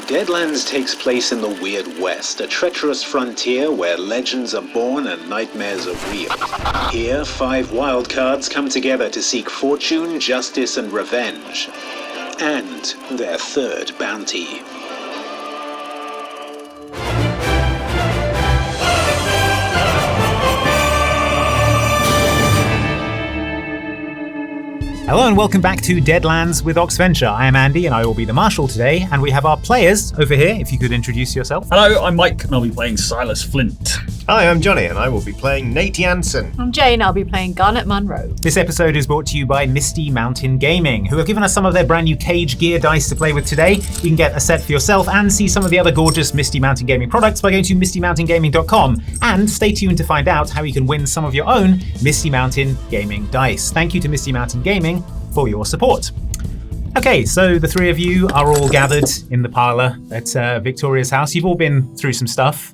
Deadlands takes place in the Weird West, a treacherous frontier where legends are born and nightmares are real. Here, 5 wildcards come together to seek fortune, justice, and revenge. And their third bounty. Hello and welcome back to Deadlands with Oxventure. I am Andy and I will be the marshal today, and we have our players over here. If you could introduce yourself. Hello, I'm Mike and I'll be playing Silas Flint. Hi, I'm Johnny and I will be playing Nate Jansen. I'm Jane, I'll be playing Garnet Munro. This episode is brought to you by Misty Mountain Gaming, who have given us some of their brand new cage gear dice to play with today. You can get a set for yourself and see some of the other gorgeous Misty Mountain Gaming products by going to mistymountaingaming.com, and stay tuned to find out how you can win some of your own Misty Mountain Gaming dice. Thank you to Misty Mountain Gaming for your support. Okay, so the three of you are all gathered in the parlour at Victoria's house. You've all been through some stuff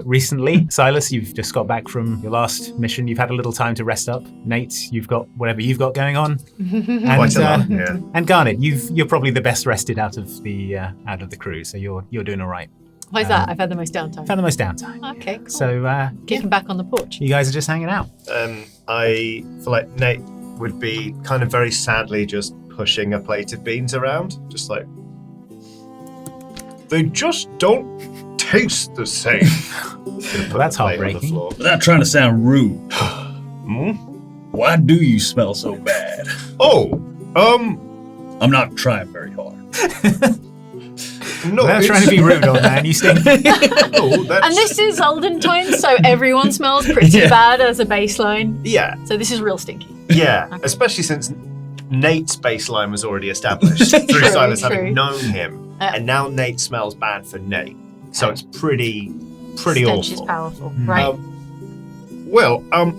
recently. Silas, you've just got back from your last mission. You've had a little time to rest up. Nate, you've got whatever you've got going on. And Garnet, you're probably the best rested out of the crew, so you're doing all right. Why is that? I've had the most downtime. Had the most downtime. Okay, cool. So Kicking back on the porch. you guys are just hanging out. I feel like Nate would be kind of very sadly just pushing a plate of beans around, just like, they just don't taste the same. Well, that's heartbreaking. Without trying to sound rude, Hmm? why do you smell so bad? I'm not trying very hard. no, Without trying to be rude, old man, you stink. no, that's, And this is olden times, so everyone smells pretty bad as a baseline. yeah, So this is real stinky. yeah, Okay. especially since Nate's baseline was already established through True, Silas true. having known him, and now Nate smells bad for Nate, so it's pretty Stench awful. is powerful, right?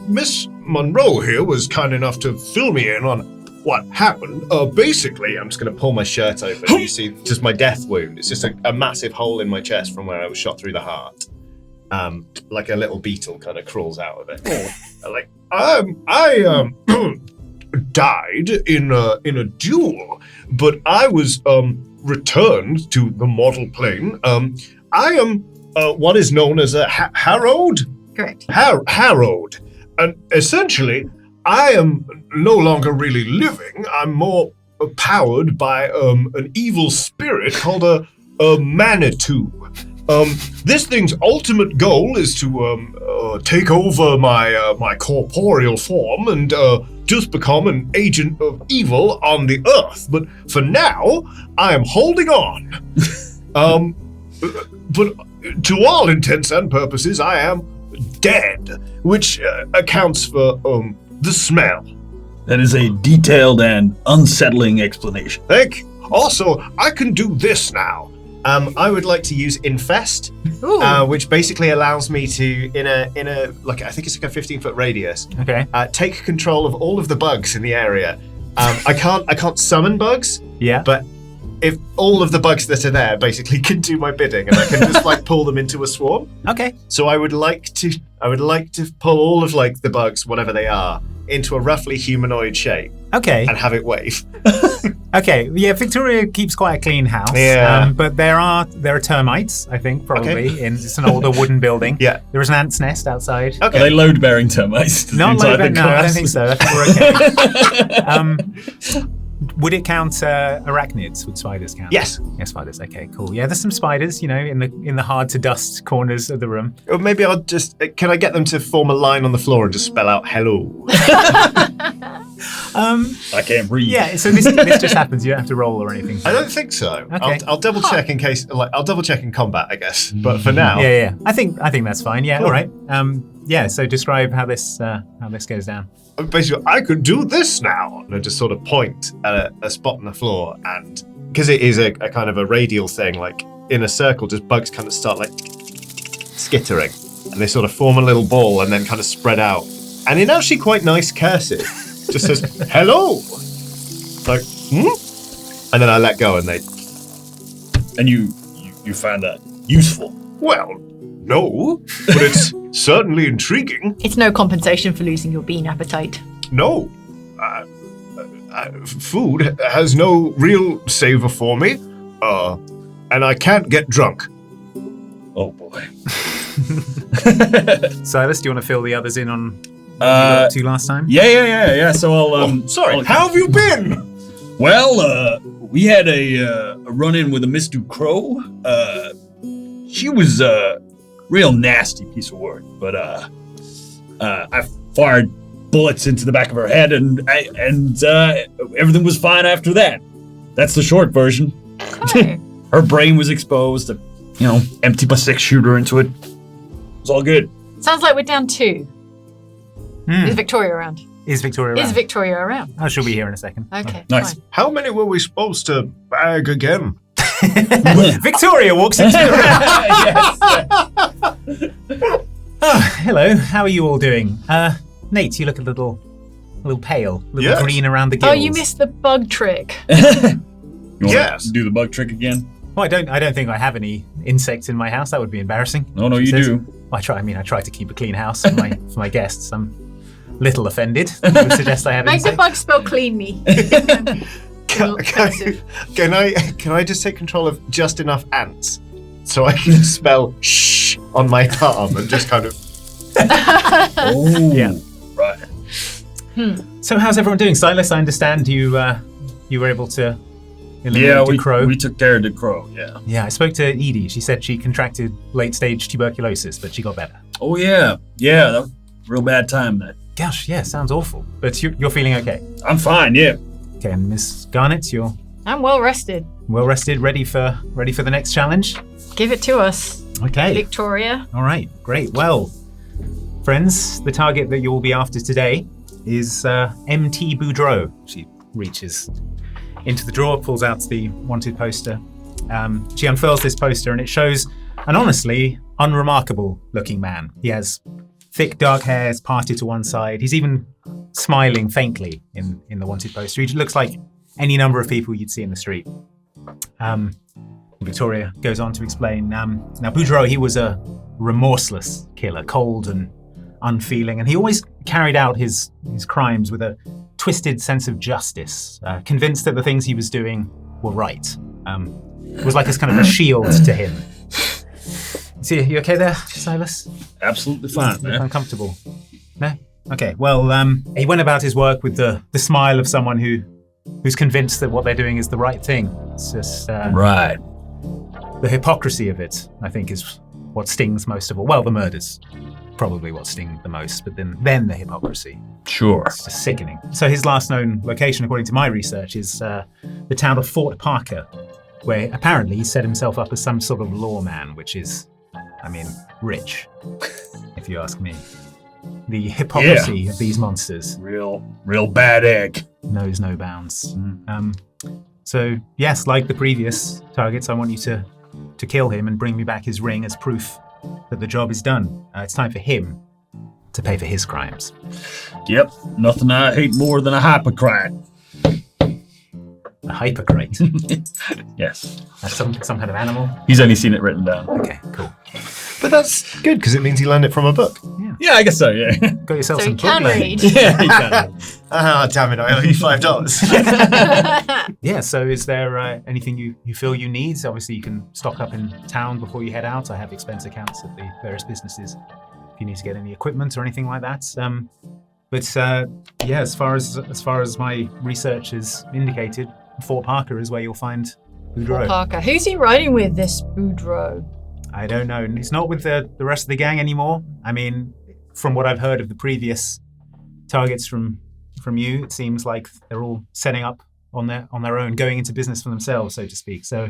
Miss Monroe here was kind enough to fill me in on what happened. Basically, I'm just going to pull my shirt open. You see just my death wound. It's just a massive hole in my chest from where I was shot through the heart. Like a little beetle kind of crawls out of it. I died in a duel, but I was returned to the mortal plane. I am what is known as a harrowed. Correct. Harrowed, and essentially, I am no longer really living. I'm more powered by an evil spirit called a Manitou. This thing's ultimate goal is to take over my corporeal form and just become an agent of evil on the earth. But for now, I am holding on. But to all intents and purposes, I am dead, which accounts for the smell. That is a detailed and unsettling explanation. Thank you. Also, I can do this now. I would like to use Infest, which basically allows me to, in a like I think it's like a 15-foot radius, Okay. take control of all of the bugs in the area. I can't summon bugs, Yeah. but if all of the bugs that are there basically can do my bidding, and I can just like pull them into a swarm. Okay. So I would like to pull all of like the bugs, whatever they are, into a roughly humanoid shape Okay. and have it wave. Okay. Yeah. Victoria keeps quite a clean house. Yeah. But there are termites, I think, probably. Okay. It's an older wooden building. Yeah. There is an ant's nest outside. Are they load-bearing termites? Not inside like that. the No, I don't class? think so. I think we're okay. Would it count arachnids? Would spiders count? Yes. Yeah, spiders. Okay, cool. Yeah, there's some spiders, in the hard to dust corners of the room. Or maybe I'll just. Can I get them to form a line on the floor and just spell out hello? I can't breathe. Yeah. So this just happens. You don't have to roll or anything. I don't think so. Okay. I'll double check in case. I'll double check in combat, I guess. But for now, Yeah. I think that's fine. Yeah. Cool. All right. Yeah. So describe how this goes down. Basically, I could do this now. and I just sort of point at a spot on the floor, and because it is a kind of a radial thing, like in a circle, just bugs kind of start like skittering, and they sort of form a little ball and then kind of spread out. And in actually quite nice cursive, just says hello, like and then I let go, and they. And you found that useful. Well, no, but it's certainly intriguing. It's no compensation for losing your bean appetite. No, food has no real savor for me. and I can't get drunk. Oh boy. Silas, do you want to fill the others in on what you got to last time? Yeah. So I'll Sorry, how have you been? Well, we had a run-in with a Mr. Crow. She was a real nasty piece of work, but I fired bullets into the back of her head, and everything was fine after that. That's the short version. Okay. Her brain was exposed. Empty a 6-shooter into it. It was all good. Sounds like we're down 2. Is Victoria around? Is Victoria around? Is Victoria around? Oh, she'll be here in a second. Okay. Nice. Fine. How many were we supposed to bag again? Victoria walks into the room. Hello, how are you all doing? Nate, you look a little pale, a little Yes. green around the gills. Oh, you missed the bug trick. You want Yes. to do the bug trick again? Well, I don't think I have any insects in my house. That would be embarrassing. No, She you says. do. I try to keep a clean house for my guests. I'm little offended. I would suggest I have Make the insects. bug spell clean me. Can I just take control of just enough ants so I can spell shh on my arm and just kind of... Oh, Yeah. Right. So how's everyone doing? Silas, I understand you were able to eliminate Yeah, the crow. we took care of the crow, yeah. Yeah, I spoke to Edie. She said she contracted late-stage tuberculosis, but she got better. Oh, yeah. Yeah, that was a real bad time, that. Gosh, yeah, sounds awful. But you're feeling okay. I'm fine, yeah. Okay, and Miss Garnet, you're I'm well rested. well rested, ready for the next challenge? Give it to us, Okay. Victoria. All right, great. Well, friends, the target that you will be after today is MT Boudreau. She reaches into the drawer, pulls out the wanted poster. She unfurls this poster, and it shows an honestly unremarkable looking man. He has thick dark hair, is parted to one side. He's even smiling faintly in the wanted poster. He looks like any number of people you'd see in the street. Victoria goes on to explain, now Boudreau, he was a remorseless killer, cold and unfeeling, and he always carried out his crimes with a twisted sense of justice, convinced that the things he was doing were right. It was like this kind of a shield to him. See, you okay there, Silas? Absolutely fine, You look man. uncomfortable? No? Okay, well, he went about his work with the smile of someone who's convinced that what they're doing is the right thing. It's just Right. the hypocrisy of it, I think, is what stings most of all. Well, the murders probably what sting the most, but then the hypocrisy. Sure. It's just sickening. So his last known location, according to my research, is the town of Fort Parker, where apparently he set himself up as some sort of lawman, which is, rich, if you ask me. The hypocrisy of these monsters Real bad egg. knows no bounds. So yes, like the previous targets, I want you to kill him and bring me back his ring as proof that the job is done. It's time for him to pay for his crimes. Yep. Nothing I hate more than a hypocrite. A hypocrite. Yes. That's some kind of animal. He's only seen it written down. Okay, cool. But that's good, because it means he learned it from a book. Yeah, I guess so, yeah. Got yourself So some you can book learning. read. Yeah, he can. Ah, damn it, I owe you $5. Yeah, so is there anything you feel you need? Obviously, you can stock up in town before you head out. I have expense accounts at the various businesses if you need to get any equipment or anything like that. Yeah, as far as my research has indicated, Fort Parker is where you'll find Boudreau. Parker. Who's he riding with, this Boudreau? I don't know. He's not with the rest of the gang anymore. From what I've heard of the previous targets from you, it seems like they're all setting up on their own, going into business for themselves, so to speak. So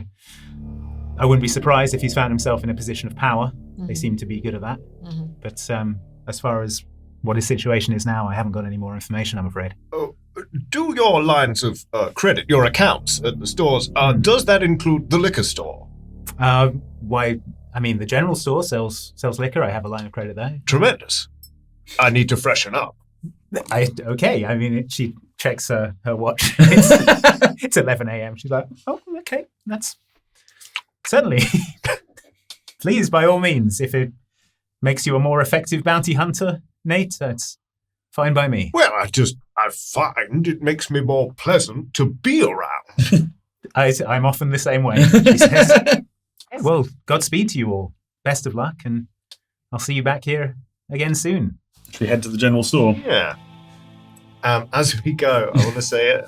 I wouldn't be surprised if he's found himself in a position of power. They seem to be good at that. Mm-hmm. But as far as what his situation is now, I haven't got any more information, I'm afraid. Do your lines of credit, your accounts at the stores, does that include the liquor store? Why? The general store sells liquor. I have a line of credit there. Tremendous. I need to freshen up. She checks her watch. It's 11 a.m. She's like, oh, okay, that's certainly. Please, by all means, if it makes you a more effective bounty hunter, Nate, that's fine by me. Well, I find it makes me more pleasant to be around. I'm often the same way, she says. Well, Godspeed to you all. Best of luck, and I'll see you back here again soon. Should we head to the general store? Yeah. As we go, I want to say,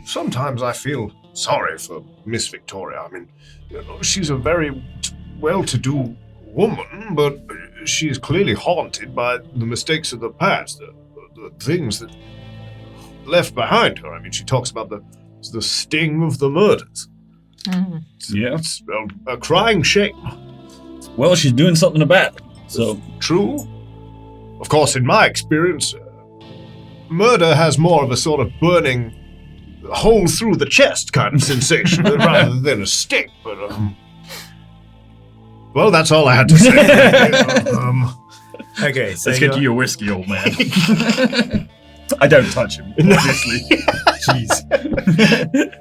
sometimes I feel sorry for Miss Victoria. I mean, she's a very well-to-do woman, but she is clearly haunted by the mistakes of the past, the things that left behind her. I mean, she talks about the sting of the murders. Yeah. It's a crying shame. Well, she's doing something about it. So True. Of course, in my experience, murder has more of a sort of burning hole through the chest kind of sensation rather than a sting. But, well, that's all I had to say. Okay, so let's get to your whiskey, old man. I don't touch him, obviously. Jeez.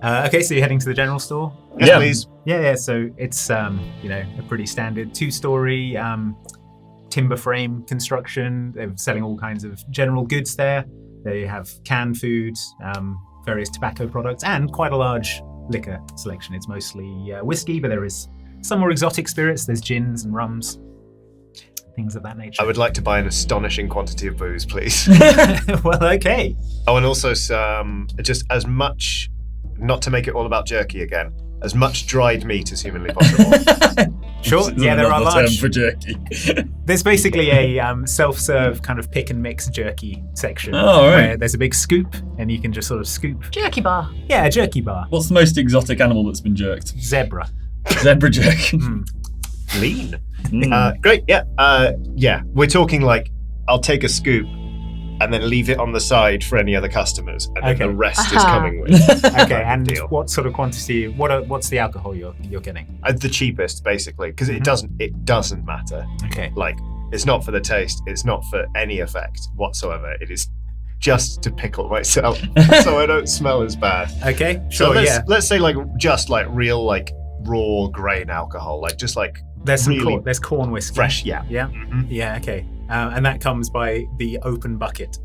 Okay, so you're heading to the general store? Yes, please. Yeah, so it's, a pretty standard 2-story timber frame construction. They're selling all kinds of general goods there. They have canned food, various tobacco products, and quite a large liquor selection. It's mostly whiskey, but there is some more exotic spirits. There's gins and rums, things of that nature. I would like to buy an astonishing quantity of booze, please. Well, okay. Oh, and also some, just as much, not to make it all about jerky again, as much dried meat as humanly possible. Sure, yeah, there are Another term large. for jerky. There's basically a self-serve kind of pick and mix jerky section. Oh, all right. Where there's a big scoop, and you can just sort of scoop. Jerky bar. Yeah, a jerky bar. What's the most exotic animal that's been jerked? Zebra. Zebra jerk. Lean. Mm. Great, yeah. Yeah, we're talking like, I'll take a scoop and then leave it on the side for any other customers, and then Okay. the rest is Aha. coming with. Okay, and deal. what sort of quantity? What's the alcohol you're getting? The cheapest, basically, because it doesn't matter. Okay. Like, it's not for the taste, it's not for any effect whatsoever. It is just to pickle myself so I don't smell as bad. Okay. So Sure. let's say like just like real like raw grain alcohol, like just like There's some really there's corn whiskey. fresh. Yeah. Yeah. Mhm. Yeah. Okay. And that comes by the open bucket.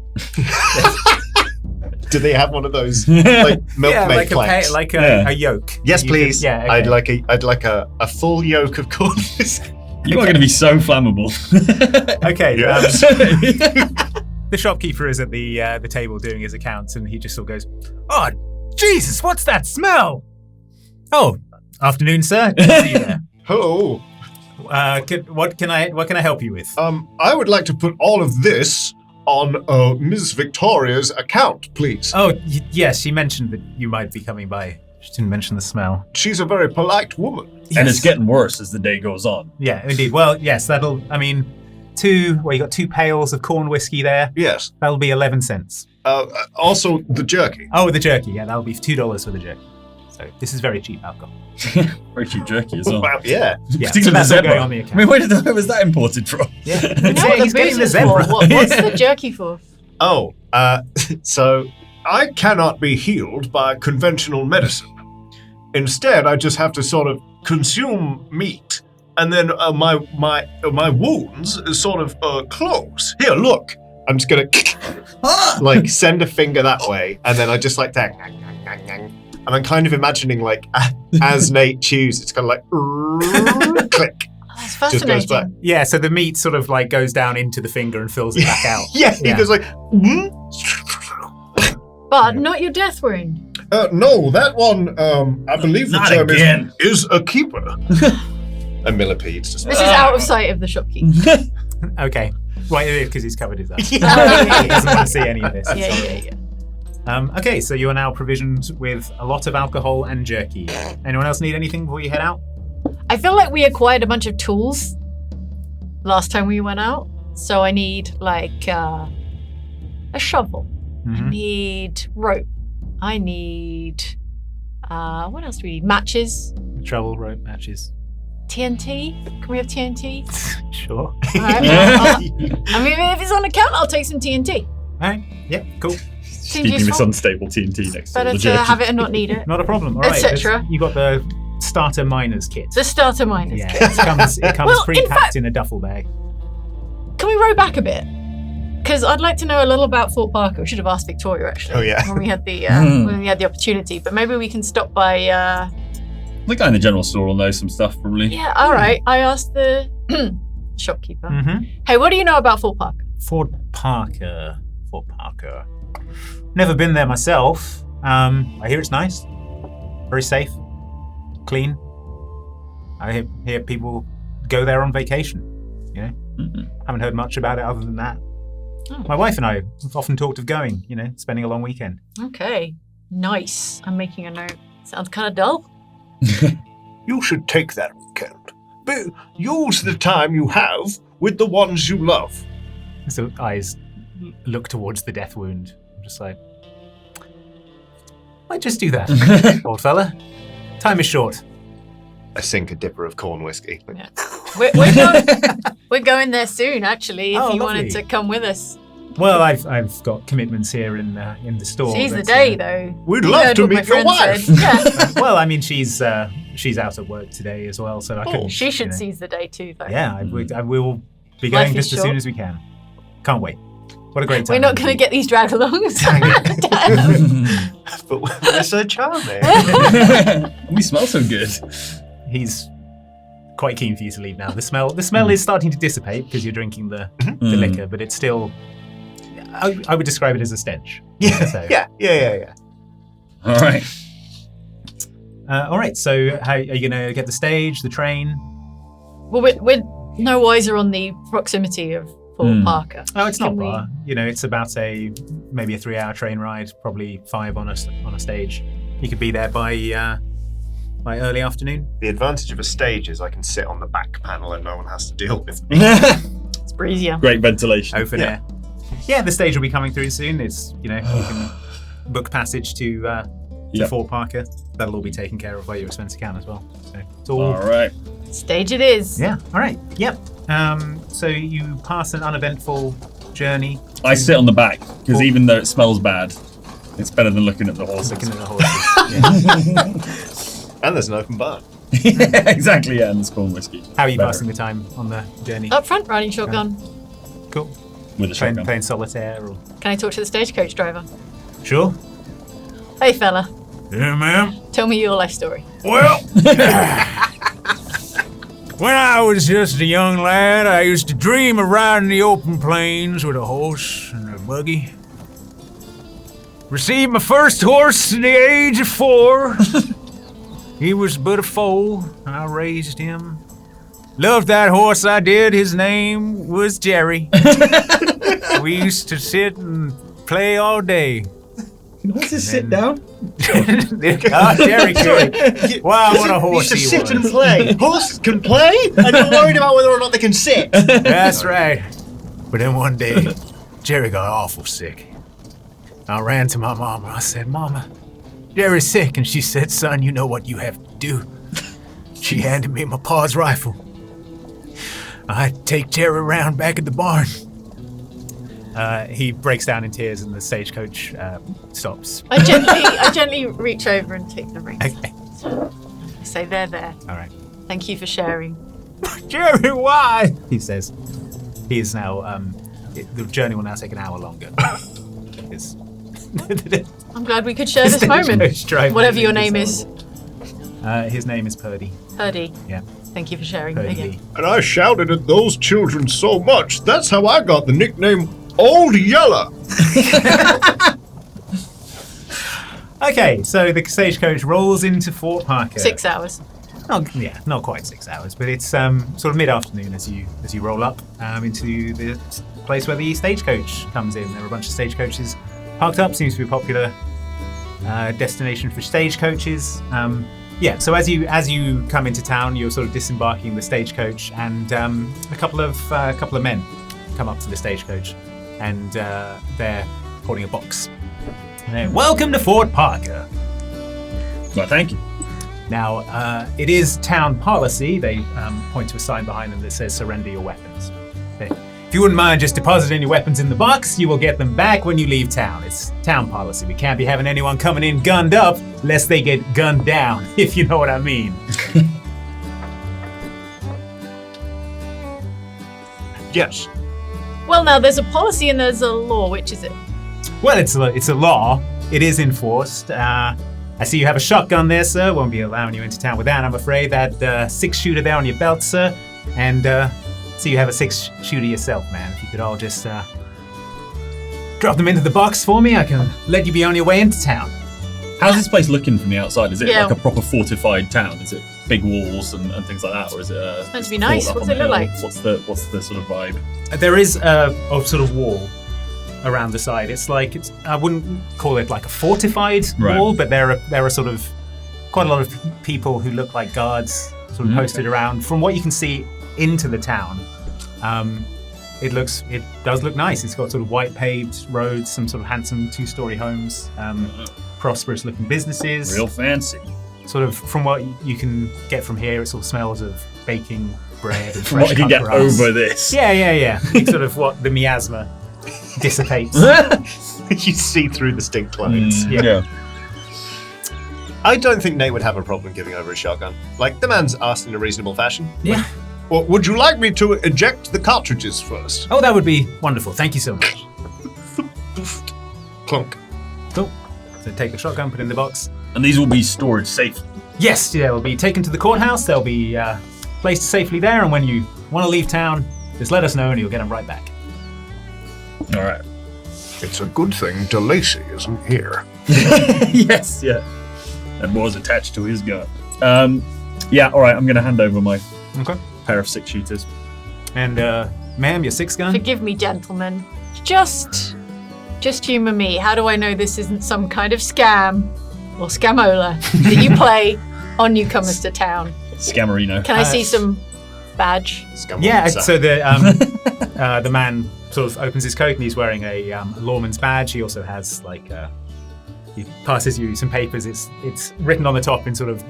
Do they have one of those like milkmaid planks? Yeah. a yolk. Yes, You could- please. yeah. Okay. I'd like a full yoke of corn whiskey. You are going to be so flammable. Okay. Yeah. The shopkeeper is at the table doing his accounts, and he just sort of goes, "Oh, Jesus! What's that smell?" "Oh, afternoon, sir. Good to see you there. Hello. What can I help you with?" I would like to put all of this on Ms. Victoria's account, please. Oh, yes, she mentioned that you might be coming by. She didn't mention the smell. She's a very polite woman. And it's getting worse as the day goes on. Yeah, indeed. Well, yes, you got 2 pails of corn whiskey there. Yes. That'll be 11 cents. Also, the jerky. Oh, the jerky. Yeah, that'll be $2 for the jerky. So this is very cheap alcohol. Very cheap jerky as well. Wow, yeah. Yeah, Particularly so that's the all going zebra. on the I account. mean, where was that imported from? Yeah, You know what he's the getting booze the is zebra. for? What's the jerky for? Oh, so I cannot be healed by conventional medicine. Instead, I just have to sort of consume meat, and then my wounds sort of close. Here, look. I'm just gonna like send a finger that way, and then I just like that. And I'm kind of imagining like as Nate chews, it's kind of like click. That's Just goes back. fascinating. Yeah, so the meat sort of like goes down into the finger and fills it back out. Yeah, he Yeah. goes like. But not your death wound. No, that one, I believe the Not term again. is a keeper. A millipede. Just This is out of sight of the shopkeeper. Okay. Well, it is because he's covered his eyes. Oh, yeah, He doesn't want to see any of this. yeah. Okay, so you are now provisioned with a lot of alcohol and jerky. Anyone else need anything before you head out? I feel like we acquired a bunch of tools last time we went out. So I need like a shovel. I Mhm. need rope. I need what else do we need? Matches. Travel rope matches. TNT. Can we have TNT? Sure. All right, well, I mean, if it's on account, I'll take some TNT. Alright, yeah, cool. Seems Keeping this useful. unstable TNT next to Better the to jerky. have it and not need it. Not a problem. Alright. Etc. You got the starter miner's kit. The starter miners. Yeah, it comes Well, in pre-packed fact- in a duffel bag. Can we row back a bit? Because I'd like to know a little about Fort Parker. We should have asked Victoria actually. Oh, yeah. When we had the opportunity, but maybe we can stop by The guy in the general store will know some stuff, probably. Yeah, all right. I asked the shopkeeper. Mm-hmm. Hey, what do you know about Fort Parker? Fort Parker. Never been there myself. I hear it's nice. Very safe. Clean. I hear people go there on vacation. You know? Mm-hmm. Haven't heard much about it other than that. Oh. My wife and I have often talked of going, spending a long weekend. Okay. Nice. I'm making a note. Sounds kind of dull. You should take that weekend. But use the time you have with the ones you love. So eyes look towards the death wound. I'm just like, might just do that, old fella. Time is short. I sink a dipper of corn whiskey. Yeah. We're going there soon, actually, if Oh, you lovely. wanted to come with us. Well, I've got commitments here in the store. Seize the but, day, though. We'd You love heard to what my meet your friend wife. said. Yeah. Well, I mean, she's out at work today as well, so I couldn't. She should you know. seize the day, too, though. Yeah, I will be Life going is just as short. soon as we can. Can't wait. What a great time. We're not going to get these drag-alongs. But we're so charming. We smell so good. He's quite keen for you to leave now. The smell is starting to dissipate because you're drinking the liquor, but it's still. I would describe it as a stench. Yeah, So, yeah. All right. All right. So, how are you going to get the stage, the train? Well, we're no wiser on the proximity of Fort Parker. Oh, it's not Can we- far. It's about maybe a 3-hour train ride, probably 5 on a stage. You could be there by early afternoon. The advantage of a stage is I can sit on the back panel and no one has to deal with me. It's breezier. Great ventilation. Open air. Yeah, the stage will be coming through soon. It's you can book passage to Yep. Fort Parker. That'll all be taken care of by your expense account as well. So it's All right. Stage it is. Yeah. All right. Yep. So you pass an uneventful journey. I sit on the back because even though it smells bad, it's better than looking at the horses. Looking at the horses. And there's an open bar. Yeah, exactly. Yeah, and there's corn whiskey. How are you Better. passing the time on the journey? Up front, riding shotgun. Cool. With a shotgun. Playing solitaire or Can I talk to the stagecoach driver? sure. Hey, fella. Yeah, ma'am. Tell me your life story. Well, when I was just a young lad, I used to dream of riding the open plains with a horse and a buggy. Received my first horse at the age of 4. He was but a foal. I raised him. Loved that horse, I did. His name was Jerry. We used to sit and play all day. Can horses sit down? Jerry could. Wow, what a horse he was. play. Horses can play, and you're worried about whether or not they can sit. That's right. But then one day, Jerry got awful sick. I ran to my mama. I said, Mama, Jerry's sick. And she said, son, you know what you have to do. She handed me my pa's rifle. I take Jerry around back at the barn. He breaks down in tears and the stagecoach stops. I gently reach over and take the reins. Okay. I say, there. All right. Thank you for sharing. Jerry, why? He says. He is now. The journey will now take an hour longer. It's- I'm glad we could share this moment. Stagecoach driver Whatever your name is. His name is Purdy. Purdy. Yeah. Thank you for sharing Purdy again. Lee. And I shouted at those children so much, that's how I got the nickname Old Yeller. Okay, so the stagecoach rolls into Fort Parker. 6 hours. Not quite 6 hours, but it's sort of mid-afternoon as you roll up into the place where the stagecoach comes in. There are a bunch of stagecoaches parked up. Seems to be a popular destination for stagecoaches. So as you come into town, you're sort of disembarking the stagecoach, and a couple of men come up to the stagecoach, and they're holding a box. And they're, welcome to Fort Parker. Well, thank you. Now, it is town policy. They point to a sign behind them that says surrender your weapons. Okay. If you wouldn't mind just depositing your weapons in the box, you will get them back when you leave town. It's town policy. We can't be having anyone coming in gunned up lest they get gunned down, if you know what I mean. Yes. Well, now, there's a policy and there's a law. Which is it? Well, it's a law. It is enforced. I see you have a shotgun there, sir. Won't be allowing you into town with that, I'm afraid. That 6-shooter there on your belt, sir. And see you have a 6-shooter yourself, man. If you could all just drop them into the box for me, I can let you be on your way into town. How's this place looking from the outside? Is it Yeah. like a proper fortified town? Is it big walls and things like that, or is it? It's meant to be nice. fort up What's on it the look hill? like? What's the sort of vibe? There is a sort of wall around the side. It's I wouldn't call it like a fortified Right. wall, but there are sort of quite a lot of people who look like guards sort of posted around. From what you can see into the town, it does look nice. It's got sort of white paved roads, some sort of handsome 2-story homes, prosperous looking businesses. Real fancy. Sort of from what you can get from here, it sort of smells of baking bread and From what fresh I can cut get grass. over this. Yeah. It's sort of what the miasma dissipates. You see through the stink clothes. Yeah. I don't think Nate would have a problem giving over a shotgun. Like, the man's asked in a reasonable fashion. Yeah. Well, would you like me to eject the cartridges first? Oh, that would be wonderful. Thank you so much. Clunk. Cool. So take the shotgun, put it in the box. And these will be stored safely. Yes, they'll be taken to the courthouse. They'll be placed safely there. And when you want to leave town, just let us know and you'll get them right back. All right. It's a good thing DeLacy isn't here. Yes, yeah. And was attached to his gun. Yeah, all right. I'm going to hand over my Okay. pair of 6-shooters. And, ma'am, your 6-gun? Forgive me, gentlemen. Just humor me. How do I know this isn't some kind of scam or scamola that you play on newcomers to town? Scammerino. Can I see some badge? Yeah, so the man sort of opens his coat and he's wearing a lawman's badge. He also has he passes you some papers. It's written on the top in sort of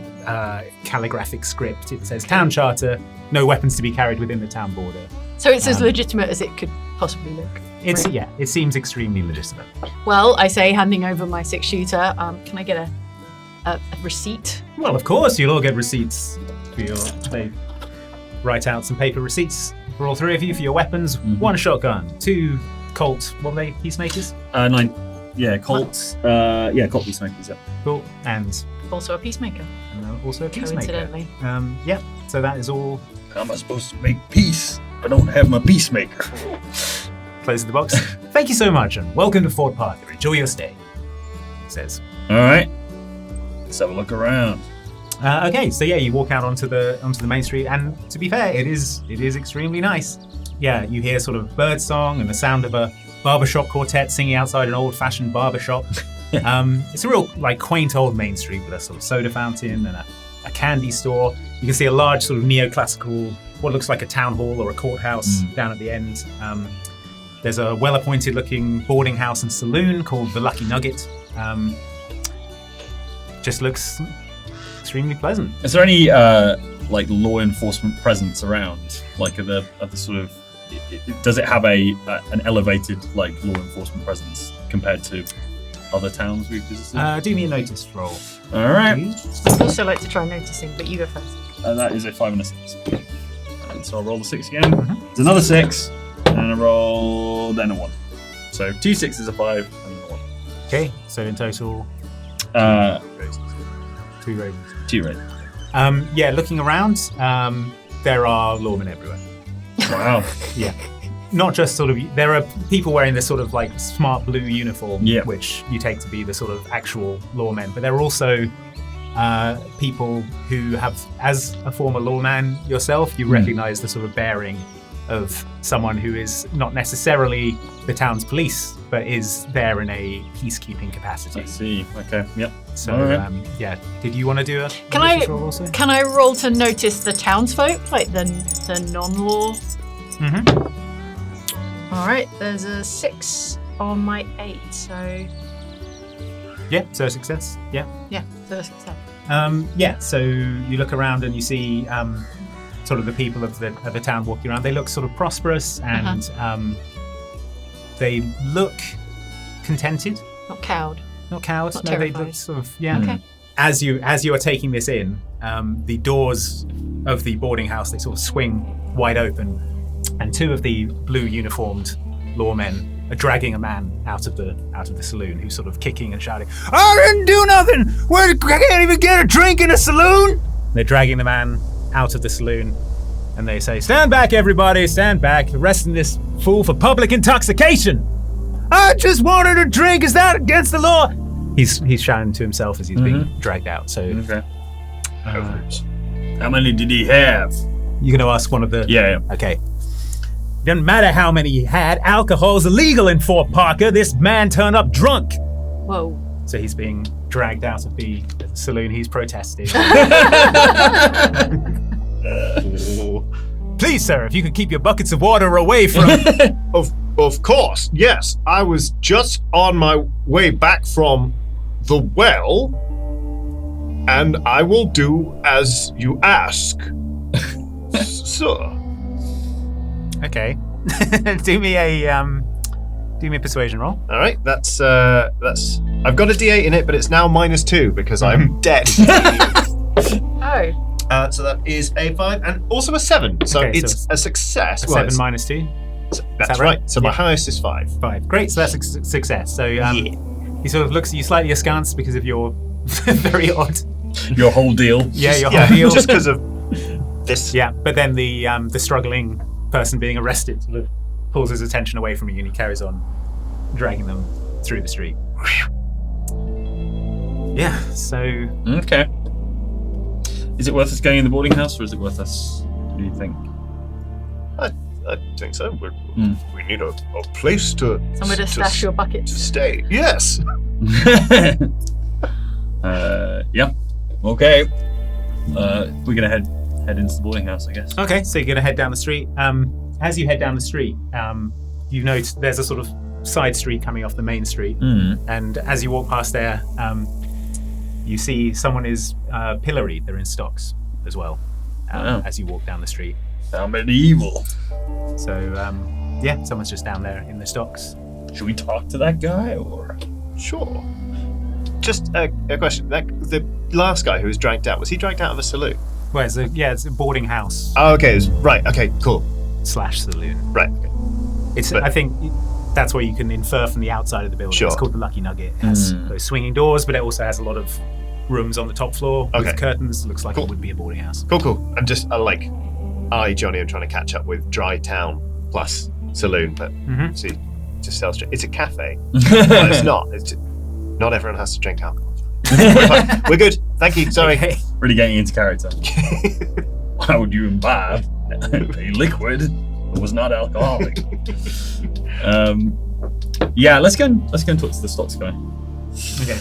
calligraphic script. It says town charter, no weapons to be carried within the town border. So it's as legitimate as it could possibly look. It's Right. yeah, it seems extremely legitimate. Well, I say, handing over my 6-shooter, can I get a receipt? Well, of course, you'll all get receipts for they write out some paper receipts for all 3 of you for your weapons. 1 shotgun, 2 Colt, what were they, peacemakers? 9. Yeah, Colt. Colt peacemakers. Yeah. Cool. And Also a peacemaker, also a peacemaker. coincidentally. Yeah, so that is all. How am I supposed to make peace? I don't have my peacemaker. Closes the box. Thank you so much and welcome to Fort Parker. Enjoy your stay, it says. All right. Let's have a look around. Okay, so yeah, you walk out onto the main street, and to be fair, it is extremely nice. Yeah, you hear sort of bird song and the sound of a barbershop quartet singing outside an old-fashioned barbershop. It's a real quaint old main street with a sort of soda fountain and a candy store. You can see a large sort of neoclassical, what looks like a town hall or a courthouse down at the end. There's a well-appointed looking boarding house and saloon called the Lucky Nugget. Just looks extremely pleasant. Is there any law enforcement presence around? Like at the sort of, does it have an elevated law enforcement presence compared to other towns we've visited? Do me a notice roll. All right. please. I'd also like to try noticing, but you go first. That is a 5 and a 6. And so I'll roll the 6 again. It's another 6, and I roll then a 1. So 2 6s, a 5, and a 1. Okay, so in total, 2 raises. 2 right. Yeah, looking around, there are lawmen everywhere. Wow. Yeah. Not just sort of, there are people wearing this sort of smart blue uniform, Yeah. which you take to be the sort of actual lawmen, but there are also people who have, as a former lawman yourself, you recognize the sort of bearing of someone who is not necessarily the town's police, but is there in a peacekeeping capacity. I see. Okay. Yep. So, All right. yeah. Did you want to do a Can I- notice roll also? Can I roll to notice the townsfolk, like the non-law? Mm-hmm. All right, there's a 6 on my 8, so Yeah, so success. Yeah. yeah, so a success. Yeah, so you look around and you see sort of the people of the town walking around. They look sort of prosperous and they look contented. Not cowed. Not cowards. Not No, they terrified. look sort of, yeah. Okay. As you are taking this in, the doors of the boarding house, they sort of swing wide open, and 2 of the blue uniformed lawmen dragging a man out of the saloon who's sort of kicking and shouting, "I didn't do nothing! I can't even get a drink in a saloon!" They're dragging the man out of the saloon, and they say, "Stand back, everybody! Stand back! Arresting this fool for public intoxication! I just wanted a drink! Is that against the law?" He's shouting to himself as he's being dragged out. So, Okay. How many did he have? you're going to ask one of the... Yeah. Okay. Doesn't matter how many he had. Alcohol's illegal in Fort Parker. This man turned up drunk. Whoa. So he's being dragged out of the saloon. He's protesting. Please, sir, if you could keep your buckets of water away from... Of course, yes. I was just on my way back from the well, and I will do as you ask, sir. Okay. do me a persuasion roll. All right, that's. I've got a D8 in it, but it's now -2 because I'm dead. Oh. So that is a 5 and also a 7. So Okay, it's a success. A Well, 7 minus 2. that's that right. right? So my Yeah. highest is 5. 5. Great, so that's a success. So he sort of looks at you slightly askance because of your very odd... Your whole deal. Yeah, your Yeah, whole deal. just because of this. Yeah, but then the struggling person being arrested sort of pulls his attention away from you, and he carries on dragging them through the street. Yeah, so Okay. Is it worth us going in the boarding house, or is it worth us? What do you think? I think so. We need a place to Somewhere to stash your to buckets. stay. Yes. Yeah. Okay. We're gonna head into the boarding house, I guess. okay, so you're gonna head down the street. As you head down the street, you notice there's a sort of side street coming off the main street, and as you walk past there, you see someone is pilloried. They're in stocks as well. Wow. As you walk down the street. How medieval. So yeah, someone's just down there in the stocks. Should we talk to that guy, or? Sure. Just a question. The last guy who was dragged out, was he dragged out of a saloon? Well, it's a boarding house Oh, okay. Right. Okay. Cool. / saloon. Right. Okay. It's But- I think that's what you can infer from the outside of the building. Sure. It's called the Lucky Nugget. It has those swinging doors, but it also has a lot of rooms on the top floor Okay. with curtains. Looks like Cool. it would be a boarding house. Cool. I'm just Johnny, I'm trying to catch up with Dry Town plus Saloon, but see, just sells. It's a cafe. Well, it's not. It's just, not everyone has to drink alcohol. We're fine. We're good. Thank you. Sorry. Okay. Really getting into character. Why would you imbibe a liquid that was not alcoholic? Yeah, let's go and talk to the stocks guy. Okay.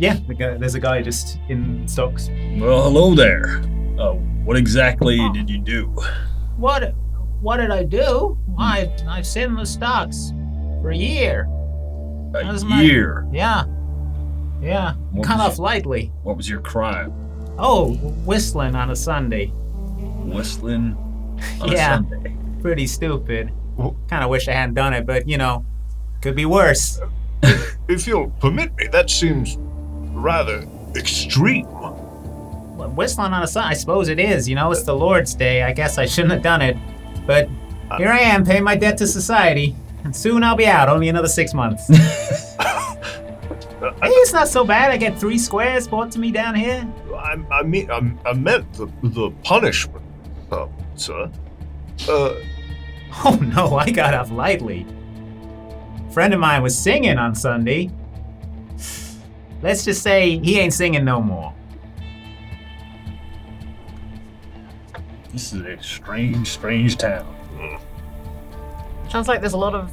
Yeah, there's a guy just in stocks. Well, hello there. What exactly did you do? What did I do? I've sit in the stocks for a year. A That was year. Yeah. What Cut was off lightly. What was your crime? Oh, whistling on a Sunday. Whistling on Yeah. a Sunday. Pretty stupid. Kind of wish I hadn't done it, but could be worse. If you'll permit me, that seems rather extreme. Well, whistling on a Sunday, I suppose it is. It's the Lord's Day. I guess I shouldn't have done it. But here I am, paying my debt to society. And soon I'll be out, only another 6 months. Hey, it's not so bad. I get 3 squares brought to me down here. I meant the punishment, sir. Oh no, I got off lightly. A friend of mine was singing on Sunday. Let's just say he ain't singing no more. This is a strange town. Sounds like there's a lot of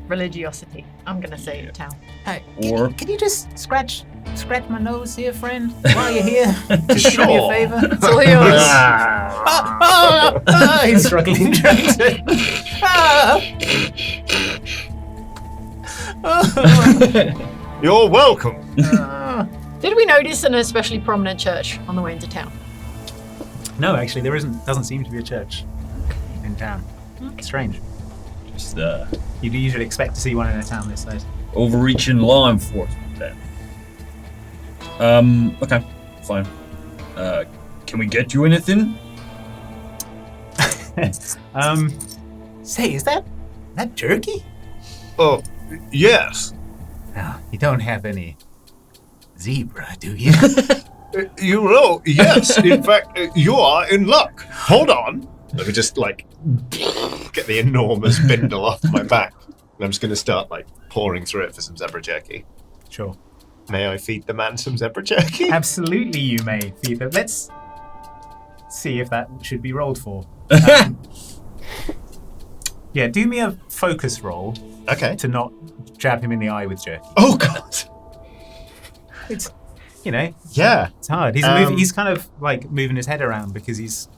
religiosity, I'm gonna say, in town. Hey, Or can you just scratch my nose here, friend, while you're here? Just do me a Sure. favor. It's all yours. He's struggling. trying to- You're welcome. Did we notice an especially prominent church on the way into town? No, actually, doesn't seem to be a church in town. Strange. just You'd usually expect to see one in a town this size. overreaching law enforcement then. Okay, fine. Can we get you anything? Say, is that That jerky? Oh, yes. Oh, you don't have any zebra, do you? You know, yes. In fact, you are in luck. Hold on. Let me just, get the enormous bindle off my back. And I'm just going to start, pouring through it for some zebra jerky. Sure. May I feed the man some zebra jerky? Absolutely, you may feed them. Let's see if that should be rolled for. Yeah, do me a focus roll Okay. to not jab him in the eye with jerky. Oh, God. It's, Yeah. it's hard. He's kind of moving his head around because he's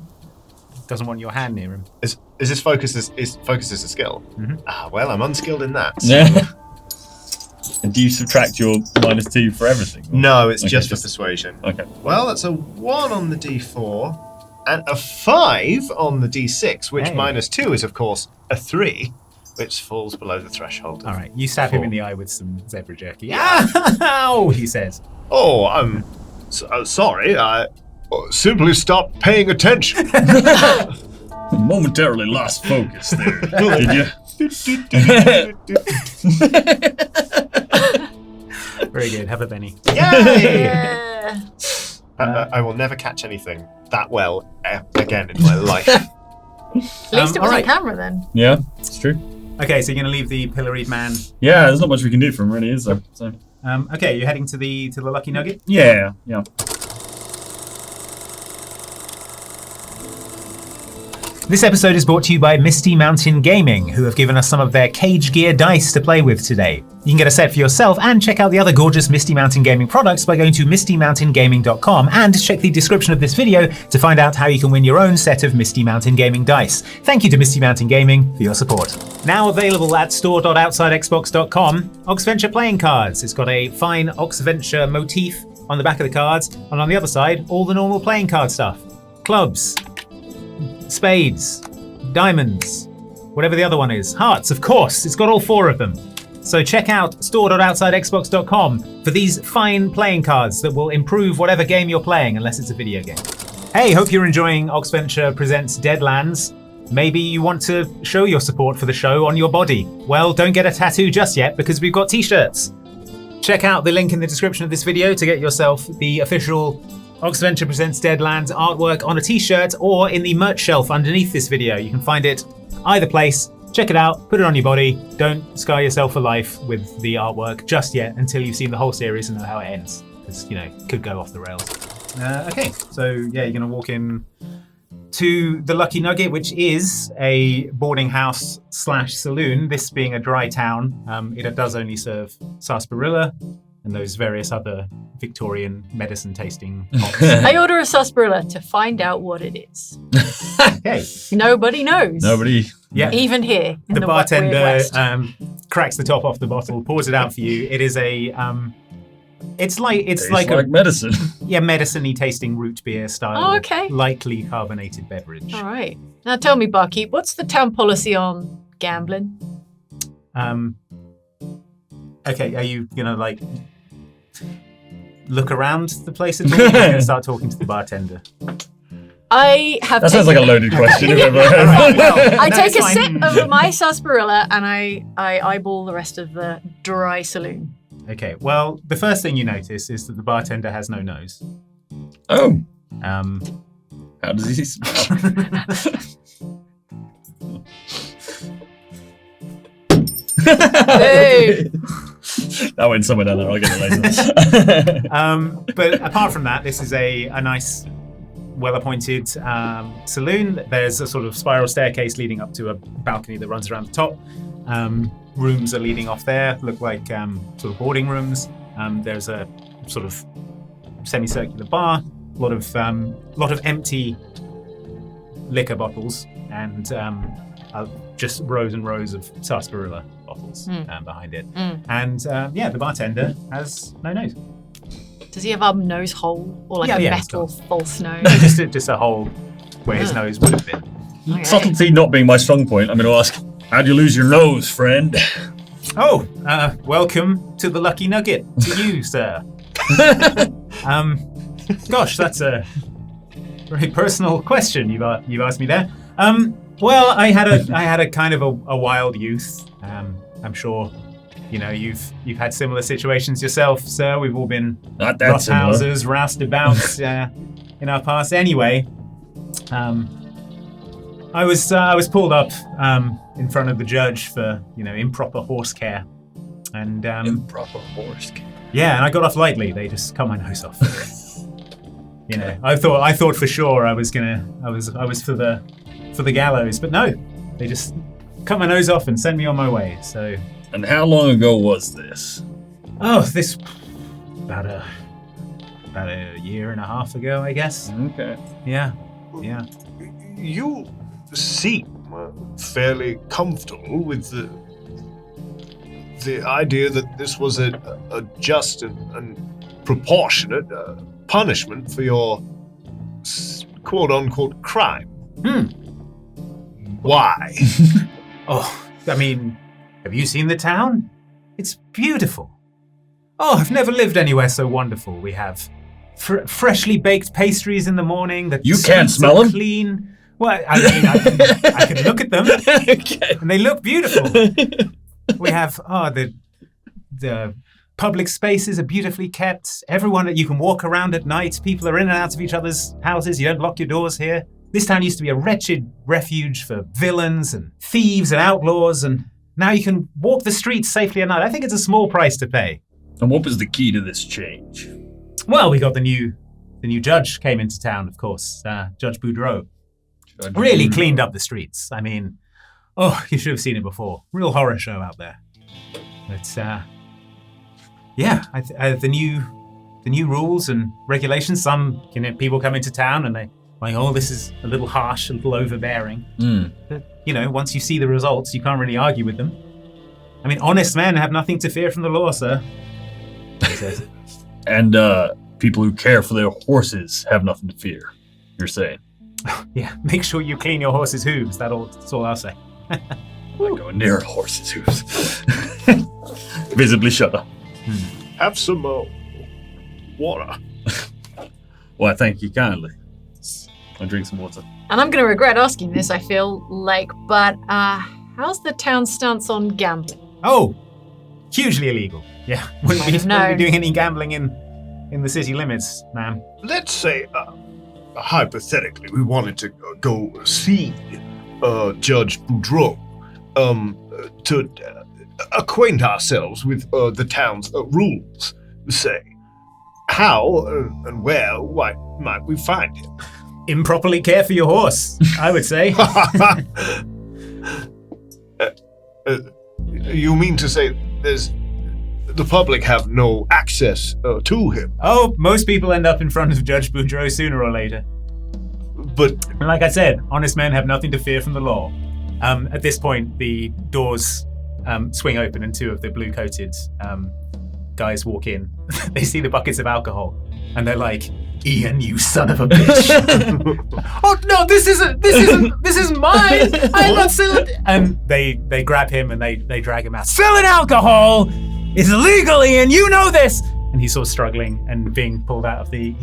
doesn't want your hand near him. Is this focus is focus is a skill? Mhm. Well, I'm unskilled in that. So. Yeah. And do you subtract your -2 for everything? No, it's Okay, just for just- persuasion. Okay. Well, that's a 1 on the D4 and a 5 on the D6, which Hey. -2 is, of course, a 3, which falls below the threshold. All right, you stab him 4. in the eye with some zebra jerky. Ow! He says. Oh, I'm sorry. I simply stopped paying attention. Momentarily lost focus there, did you? Very good. Have a Benny. Yay! Yeah. I will never catch anything that well again in my life. At least it was alright. on camera then. Yeah, it's true. Okay, so you're gonna leave the pilloried man. Yeah, there's not much we can do for him, really, is there? So, Okay, you're heading to the Lucky Nugget. yeah. This episode is brought to you by Misty Mountain Gaming, who have given us some of their cage gear dice to play with today. You can get a set for yourself and check out the other gorgeous Misty Mountain Gaming products by going to mistymountaingaming.com and check the description of this video to find out how you can win your own set of Misty Mountain Gaming dice. Thank you to Misty Mountain Gaming for your support. Now available at store.outsidexbox.com, Oxventure playing cards. It's got a fine Oxventure motif on the back of the cards, and on the other side, all the normal playing card stuff. Clubs, spades, diamonds, whatever the other one is. Hearts, of course. It's got all 4 of them. So check out store.outsidexbox.com for these fine playing cards that will improve whatever game you're playing, unless it's a video game. Hey, hope you're enjoying Oxventure Presents Deadlands. Maybe you want to show your support for the show on your body. Well, don't get a tattoo just yet because we've got t-shirts. Check out the link in the description of this video to get yourself the official Oxventure Presents Deadlands artwork on a t-shirt or in the merch shelf underneath this video. You can find it either place. Check it out, put it on your body. Don't scar yourself for life with the artwork just yet until you've seen the whole series and know how it ends. Because, it could go off the rails. Okay, so yeah, you're going to walk in to the Lucky Nugget, which is a boarding house / saloon. This being a dry town, it does only serve sarsaparilla and those various other Victorian medicine tasting pots. I order a sarsaparilla to find out what it is. Okay. Nobody knows. Nobody. Yeah. Even here in The the bartender Weird West. cracks the top off the bottle, pours it out for you. It is a it's like Tastes a like medicine. medicine-y tasting root beer style, Oh, okay. lightly carbonated beverage. All right. Now tell me, barkeep, what's the town policy on gambling? Okay, are you gonna look around the place at all? You're gonna start talking to the bartender. I have. That sounds like a loaded question. If ever heard. I No, take it's a fine. sip of my sarsaparilla and I eyeball the rest of the dry saloon. Okay, well, the first thing you notice is that the bartender has no nose. Oh, Um, how does he smell? Hey. That went somewhere down there. I'll get it later. but apart from that, this is a nice, well-appointed saloon. There's a sort of spiral staircase leading up to a balcony that runs around the top. Rooms are leading off there, look like sort of boarding rooms. There's a sort of semicircular bar, a lot of empty liquor bottles, and just rows and rows of sarsaparilla bottles behind it. And the bartender has no nose. Does he have a nose hole or like Yeah, a yeah, he's metal got- false nose? just a hole where his nose would have been. Okay. Subtlety not being my strong point, I'm going to ask, how'd you lose your nose, friend? Oh, welcome to the Lucky Nugget. To you, sir. Gosh, that's a very personal question you've asked me there. Well, I had a kind of a wild youth. I'm sure, you've had similar situations yourself, sir. We've all been Not that similar. roughhouses, roustabouts in our past. Anyway, I was pulled up in front of the judge for improper horse care, and Improper horse. yeah, and I got off lightly. They just cut my nose off. I thought for sure I was for the gallows, but no, they just cut my nose off and sent me on my way. So. And how long ago was this? Oh, this about a year and a half ago, I guess. Okay. Yeah. You seem fairly comfortable with the idea that this was a just and proportionate punishment for your quote-unquote crime. Why? Oh, I mean, have you seen the town? It's beautiful. Oh, I've never lived anywhere so wonderful. We have freshly baked pastries in the morning. The You can't streets smell are them? clean. Well, I mean, I can look at them, Okay. and they look beautiful. We have the public spaces are beautifully kept. Everyone, you can walk around at night. People are in and out of each other's houses. You don't lock your doors here. This town used to be a wretched refuge for villains and thieves and outlaws, and now you can walk the streets safely at night. I think it's a small price to pay. And what was the key to this change? Well, we got the new judge came into town, of course, Judge Boudreaux. Really cleaned up the streets. I mean, you should have seen it before. Real horror show out there. But the new rules and regulations. Some people come into town and they like, oh, this is a little harsh, a little overbearing. But once you see the results, you can't really argue with them. I mean, honest men have nothing to fear from the law, sir. He says. And people who care for their horses have nothing to fear, you're saying? Yeah, make sure you clean your horse's hooves. That's all I'll say. I'm not going near a horse's hooves. Visibly shudder. Have some water. Well, I thank you kindly. I'll drink some water. And I'm going to regret asking this, I feel like, but how's the town's stance on gambling? Oh, hugely illegal. Yeah, wouldn't be doing any gambling in the city limits, ma'am. Let's say, hypothetically, we wanted to go see Judge Boudreaux to acquaint ourselves with the town's rules. Say, how and where might we find him? Improperly care for your horse, I would say. You mean to say the public have no access to him? Oh, most people end up in front of Judge Boudreaux sooner or later. But And like I said, honest men have nothing to fear from the law. At this point, the doors swing open and two of the blue-coated guys walk in. They see the buckets of alcohol, and they're like, "Ian, you son of a bitch!" "Oh no, this isn't mine. I'm not selling." And they grab him and they drag him out. "Selling alcohol is illegal, Ian. You know this." And he's sort of struggling and being pulled out of the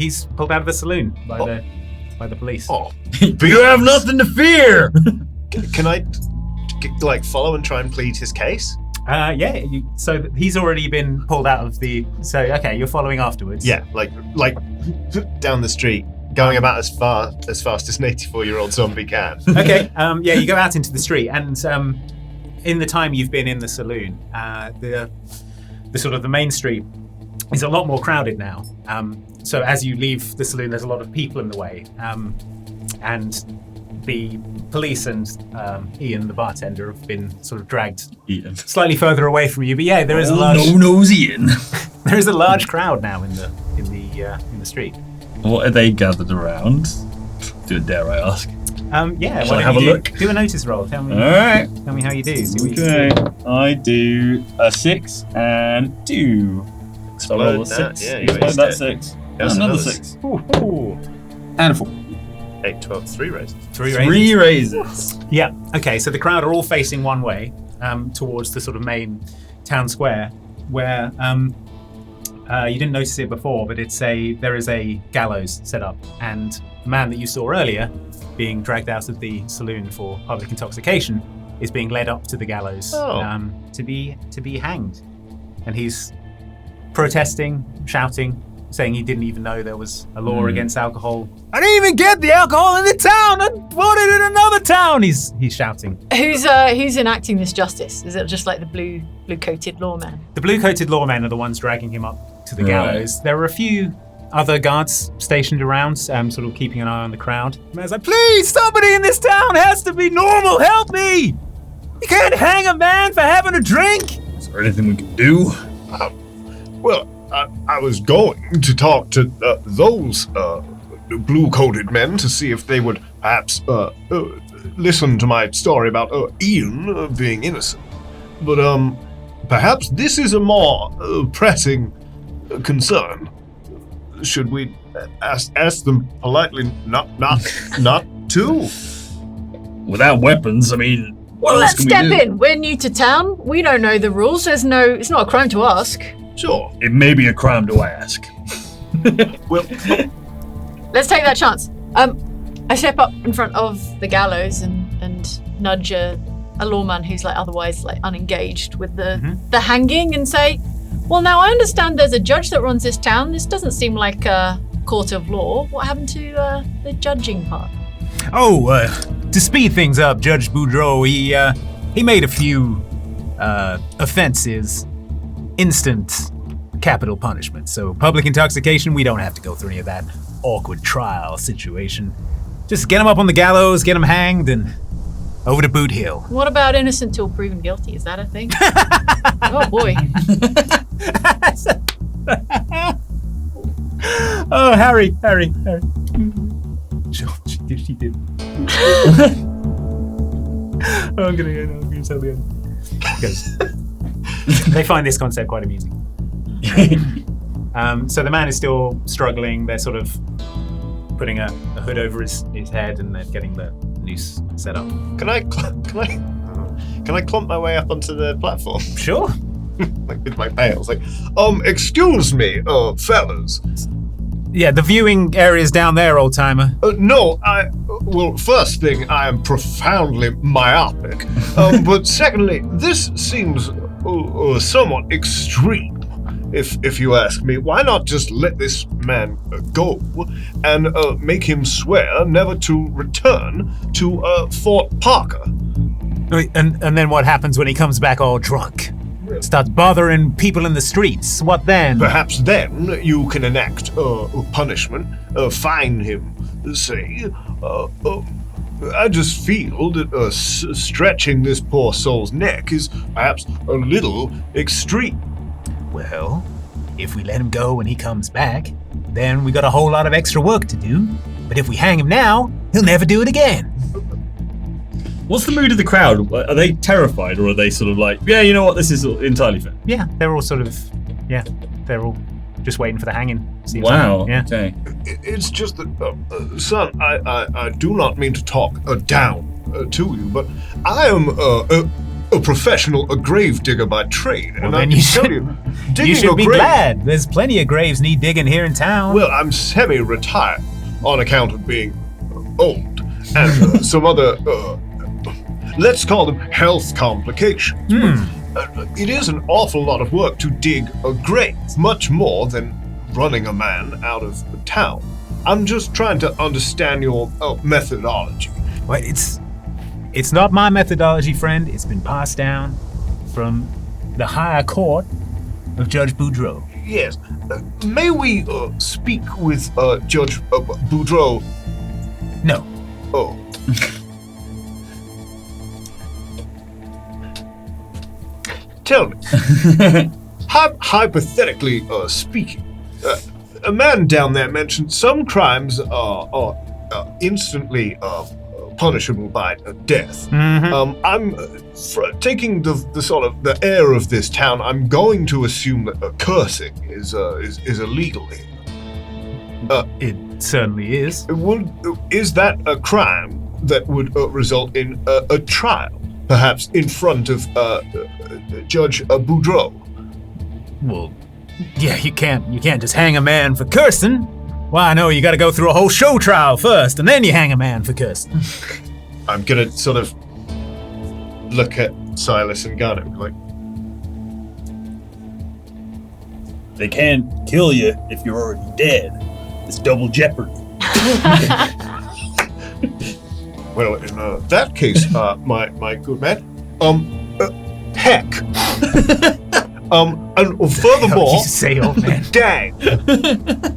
saloon by the police. oh, You have nothing to fear! Can I follow and try and plead his case? So he's already been pulled out of the. So okay, you're following afterwards. Yeah, like down the street, going about as fast as an 84-year-old zombie can. Okay. You go out into the street, and in the time you've been in the saloon, the sort of the main street is a lot more crowded now. So as you leave the saloon, there's a lot of people in the way, and the police and Ian, the bartender, have been sort of dragged Ian. slightly further away from you. But yeah, there is a large. No-nose Ian. There is a large crowd now in the street. What are they gathered around? Dare I ask? Yeah. Shall why I don't have you a look? Do a notice roll. Tell me. All right. Tell me how you do. See what you Okay. can do. I do a 6 and 2. So I roll a Explode that, 6. yeah, you Explode aced that it. 6. There's Another another 6. Ooh. And a 4. 8, 12, 3 raises. 3 raises. Yeah. Okay. So the crowd are all facing one way, towards the sort of main town square, where You didn't notice it before, but there is a gallows set up, and the man that you saw earlier, being dragged out of the saloon for public intoxication, is being led up to the gallows to be hanged, and he's protesting, shouting, saying he didn't even know there was a law against alcohol. I didn't even get the alcohol in the town. I bought it in another town. He's shouting. Who's enacting this justice? Is it just like the blue-coated lawmen? The blue-coated lawmen are the ones dragging him up to the gallows. There are a few other guards stationed around, sort of keeping an eye on the crowd. The man's like, please, somebody in this town has to be normal. Help me. You can't hang a man for having a drink. Is there anything we can do? Well, I was going to talk to those blue-coated men to see if they would perhaps listen to my story about Ian being innocent. But perhaps this is a more pressing concern. Should we ask them politely not to? Without weapons, I mean, what Well, else let's can we step do? in. We're new to town. We don't know the rules. It's not a crime to ask. Sure. It may be a crime to ask. Well, Let's take that chance. I step up in front of the gallows and nudge a lawman who's like otherwise like unengaged with the hanging and say, well, now I understand there's a judge that runs this town. This doesn't seem like a court of law. What happened to the judging part? Oh, to speed things up, Judge Boudreaux, he made a few offenses instant capital punishment. So public intoxication, we don't have to go through any of that awkward trial situation. Just get him up on the gallows, get him hanged, and over to Boot Hill. What about innocent till proven guilty? Is that a thing? Oh boy. Oh, Harry. She did. I'm gonna tell the end. Because they find this concept quite amusing. So the man is still struggling. They're sort of putting a hood over his head, and they're getting the noose set up. Can I clump my way up onto the platform? Sure. Like with my pails, like, excuse me, fellas. Yeah, the viewing area's down there, old timer. No, first thing, I am profoundly myopic. But secondly, this seems somewhat extreme. If you ask me, why not just let this man go and make him swear never to return to Fort Parker? And then what happens when he comes back all drunk? Starts bothering people in the streets. What then? Perhaps then you can enact punishment, fine him, say. I just feel that stretching this poor soul's neck is perhaps a little extreme. Well, if we let him go when he comes back, then we got a whole lot of extra work to do. But if we hang him now, he'll never do it again. What's the mood of the crowd? Are they terrified, or are they sort of like, yeah, you know what, this is entirely fair? Yeah, they're all they're all just waiting for the hanging. Wow. Yeah. Okay. It's just that, son, I do not mean to talk down to you, but I am a professional grave digger by trade, Well, and then I you can tell should, you, you digging should a be grave. glad. There's plenty of graves need digging here in town. Well, I'm semi-retired on account of being old and some other, let's call them health complications. It is an awful lot of work to dig a grave, much more than running a man out of the town. I'm just trying to understand your methodology. Well, it's not my methodology, friend. It's been passed down from the higher court of Judge Boudreaux. Yes. May we speak with Judge Boudreaux? No. Oh. Tell me, hypothetically speaking, a man down there mentioned some crimes are instantly punishable by death. I'm taking the sort of the air of this town. I'm going to assume that cursing is illegal here. It certainly is. Is that a crime that would result in a trial, perhaps in front of Judge Boudreaux? Well, Yeah, you can't just hang a man for cursing. Why, no, you gotta go through a whole show trial first, and then you hang a man for cursing. I'm gonna sort of look at Silas and Garnet and be like, They can't kill you if you're already dead. It's double jeopardy. Well, in that case, my good man, heck. And furthermore, You say, old man. dang,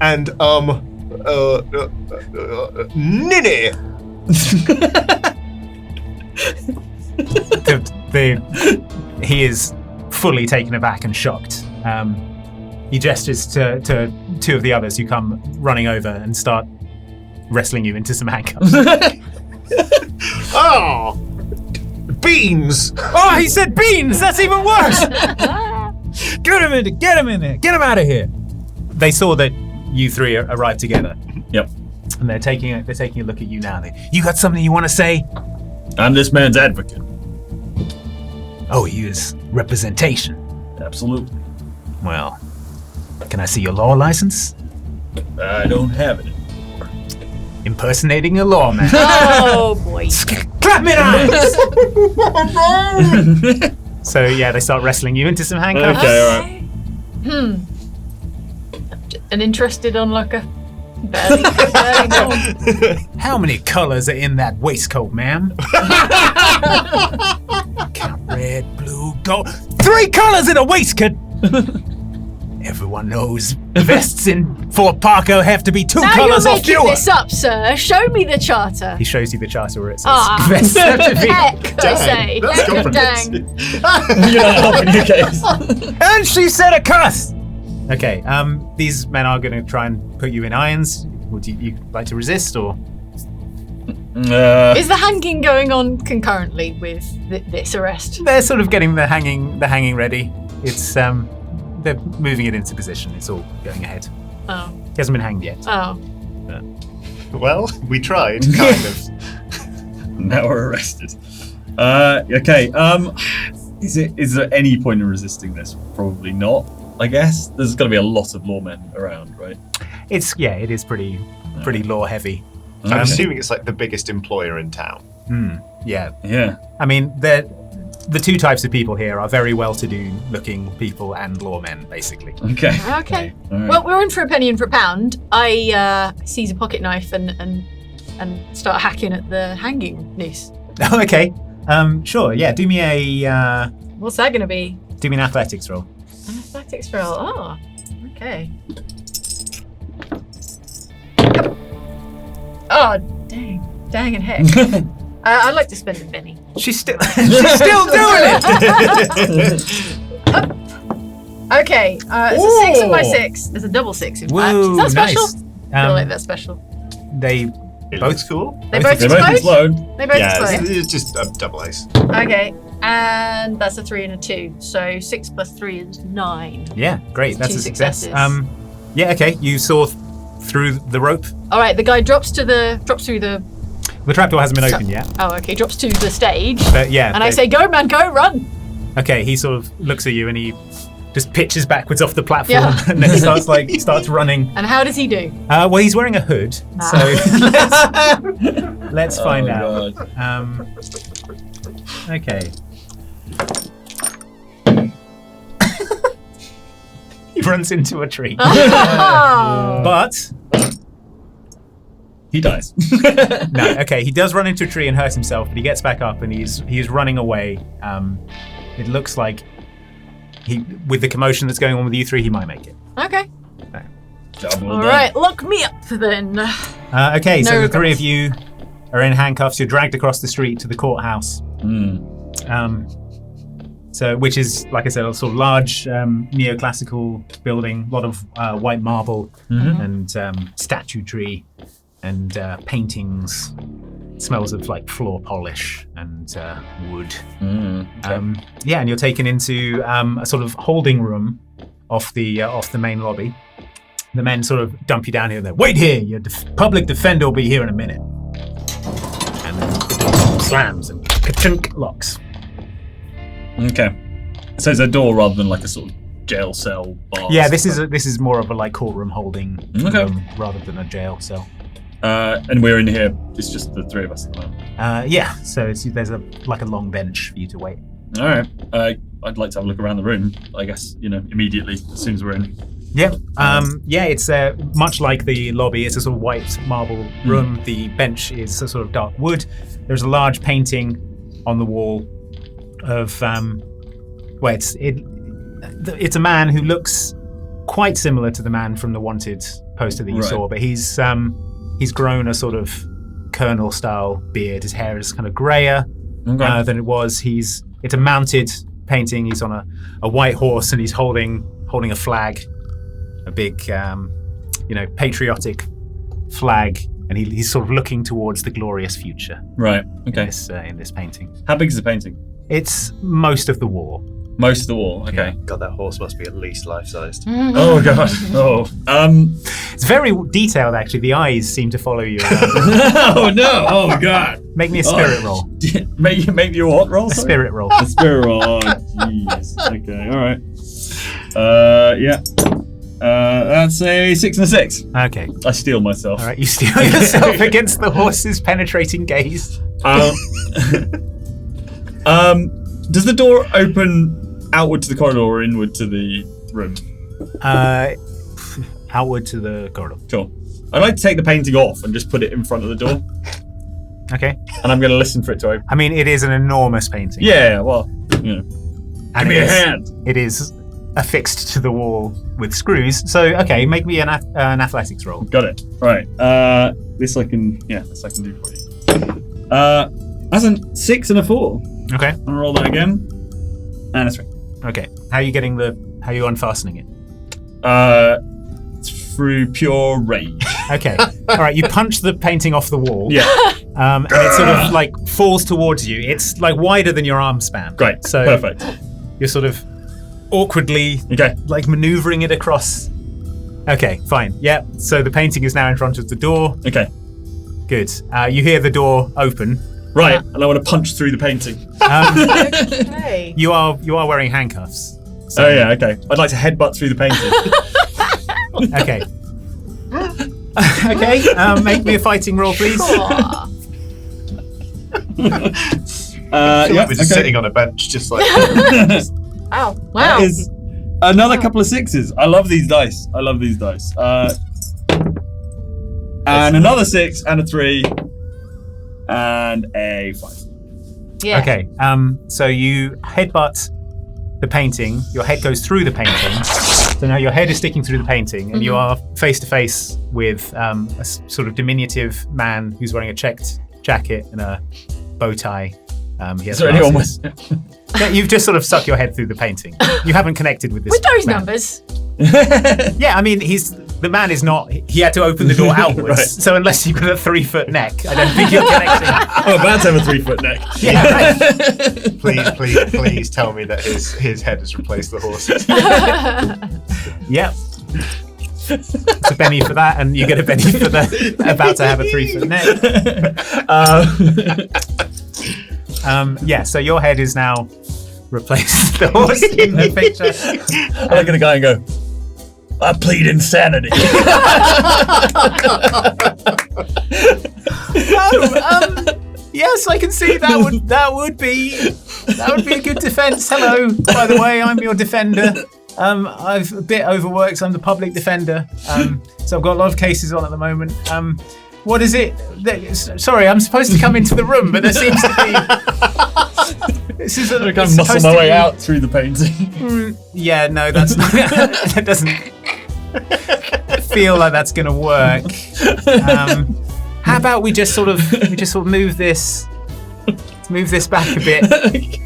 and ninny. He is fully taken aback and shocked. He gestures to two of the others who come running over and start wrestling you into some handcuffs. Oh, beans. Oh, he said beans! That's even worse! Get him in there! Get him out of here! They saw that you three arrived together. Yep. And they're taking a look at you now. You got something you want to say? I'm this man's advocate. Oh, he is representation. Absolutely. Well, can I see your law license? I don't have it. Impersonating a lawman. Oh boy. Clap me eyes! So yeah, they start wrestling you into some handcuffs. Okay, alright. An interested onlooker. Barely known. How many colors are in that waistcoat, ma'am? Red, blue, gold. 3 colors in a waistcoat! Everyone knows vests in Fort Parker have to be 2 Now colors you're or making fewer. this up, sir. Show me the charter. He shows you the charter where it says Ah, vests have to be. heck, I say. that's Heck of dang. You're not helping your case. And she said a cuss! Okay, these men are going to try and put you in irons. Would you like to resist, or? Is the hanging going on concurrently with this arrest? They're sort of getting the hanging ready. It's they're moving it into position. It's all going ahead. Oh. He hasn't been hanged yet. Oh. well, we tried, kind of. Now we're arrested. Okay. Is there any point in resisting this? Probably not. I guess there's going to be a lot of lawmen around, right? It is pretty law heavy. I'm assuming it's like the biggest employer in town. Yeah. Yeah. I mean, the two types of people here are very well-to-do looking people and lawmen, basically. Okay. Okay. All right. Well, we're in for a penny and for a pound. I seize a pocket knife and start hacking at the hanging noose. Okay. Sure. Yeah. Do me a What's that going to be? do me an athletics roll. An athletics roll. Oh, okay. Oh, dang and heck. I'd like to spend a penny. She's still doing it. Okay, it's a 6 on my 6. It's a double 6, in fact. Whoa, Is that special? nice. I feel like that's special. They It both looks cool. They both They both explode? explode. They both Yeah, explode. it's just a double ace. Okay, and that's a 3 and a 2. So 6 plus 3 is 9. Yeah, great. That's 2 a success. successes. Yeah. Okay. You saw through the rope. All right, the guy drops through the. The trapdoor hasn't been opened yet, Oh, okay, drops to the stage. but yeah. And I say, "Go, man, go, run!" Okay. He sort of looks at you and he just pitches backwards off the platform Yeah. and then starts running. And how does he do? Well, he's wearing a hood, so let's find out. God. Okay. He runs into a tree, Oh. but He dies. no. Okay, he does run into a tree and hurt himself, but he gets back up and he's running away. It looks like with the commotion that's going on with you three, he might make it. Okay. Job well All done. right, lock me up then. Okay, so No the three regrets. of you are in handcuffs. You're dragged across the street to the courthouse. So, which is, like I said, a sort of large neoclassical building, a lot of white marble and statuary and paintings. It smells of like floor polish and wood. Yeah, and you're taken into a sort of holding room off the main lobby. The men sort of dump you down here and they're, wait here, your public defender will be here in a minute. And then the door slams and ka-chunk locks. Okay. So it's a door rather than like a sort of jail cell bar. Yeah, this is more of a like courtroom holding Okay. room rather than a jail cell. And we're in here. It's just the three of us at the moment. Yeah, so there's a long bench for you to wait. All right. I'd like to have a look around the room. I guess immediately as soon as we're in. Yeah. It's much like the lobby. It's a sort of white marble room. The bench is a sort of dark wood. There's a large painting on the wall of it's a man who looks quite similar to the man from the Wanted poster that you saw, but he's grown a sort of colonel style beard. His hair is kind of grayer than it was. It's a mounted painting. He's on a white horse and he's holding a flag, a big patriotic flag, and he's sort of looking towards the glorious future. Right. Okay. In this painting. How big is the painting? It's most of the wall. Most of the wall. Okay. God, that horse must be at least life-sized. Oh god. Oh. It's very detailed, actually. The eyes seem to follow you around. Oh no. Oh god. Make me a spirit roll. Make you a what roll? A spirit roll. A spirit roll. Oh jeez. Okay. All right. Yeah. That's a 6 and a 6. Okay. I steal myself. All right. You steal yourself against the horse's penetrating gaze. Does the door open outward to the corridor or inward to the room? Outward to the corridor. Sure. I'd like to take the painting off and just put it in front of the door. Okay. And I'm going to listen for it to open. I mean, it is an enormous painting. Yeah, well, And give me a hand. It is affixed to the wall with screws. So, okay, make me an athletics roll. Got it. Right. This I can do for you. That's a 6 and a 4. Okay. I'm gonna roll that again. And a 3. Okay. How are you unfastening it? It's through pure rage. Okay. All right. You punch the painting off the wall. Yeah. And it sort of like falls towards you. It's like wider than your arm span. Great. So Perfect. You're sort of awkwardly like maneuvering it across. Okay. Fine. Yeah. So the painting is now in front of the door. Okay. Good. You hear the door open. Right. And I want to punch through the painting. Okay. You are wearing handcuffs. So, Oh yeah. Okay. I'd like to headbutt through the painting. Okay. Okay. Make me a fighting roll, please. Aw. Yeah. We're just sitting on a bench, just like. Wow. That is another couple of 6s. I love these dice. And another 6 and a 3 and a 5. Yeah. Okay. So you headbutt the painting. Your head goes through the painting. So now your head is sticking through the painting, and you are face to face with a sort of diminutive man who's wearing a checked jacket and a bow tie. He has Is there anyone glasses. Yeah, you've just sort of stuck your head through the painting. You haven't connected with this. With those man. numbers. Yeah, I mean, the man is not. He had to open the door outwards. Right. So unless you've got a 3-foot neck, I don't think you're connecting. I'm about to have a 3-foot neck. Yeah. Please tell me that his head has replaced the horse's. Yep. It's a penny for that, and you get a penny for the about to have a 3-foot neck. Yeah, so your head is now replaced the horse in the picture. I look at a guy and go, I plead insanity. Yes, I can see that would be a good defence. Hello, by the way, I'm your defender. I've a bit overworked. I'm the public defender. So I've got a lot of cases on at the moment. What is it? Sorry, I'm supposed to come into the room, but there seems to be. This is I kind of muscle my way out through the painting. Yeah, no, that's not. That doesn't feel like that's going to work. How about we just sort of move this back a bit.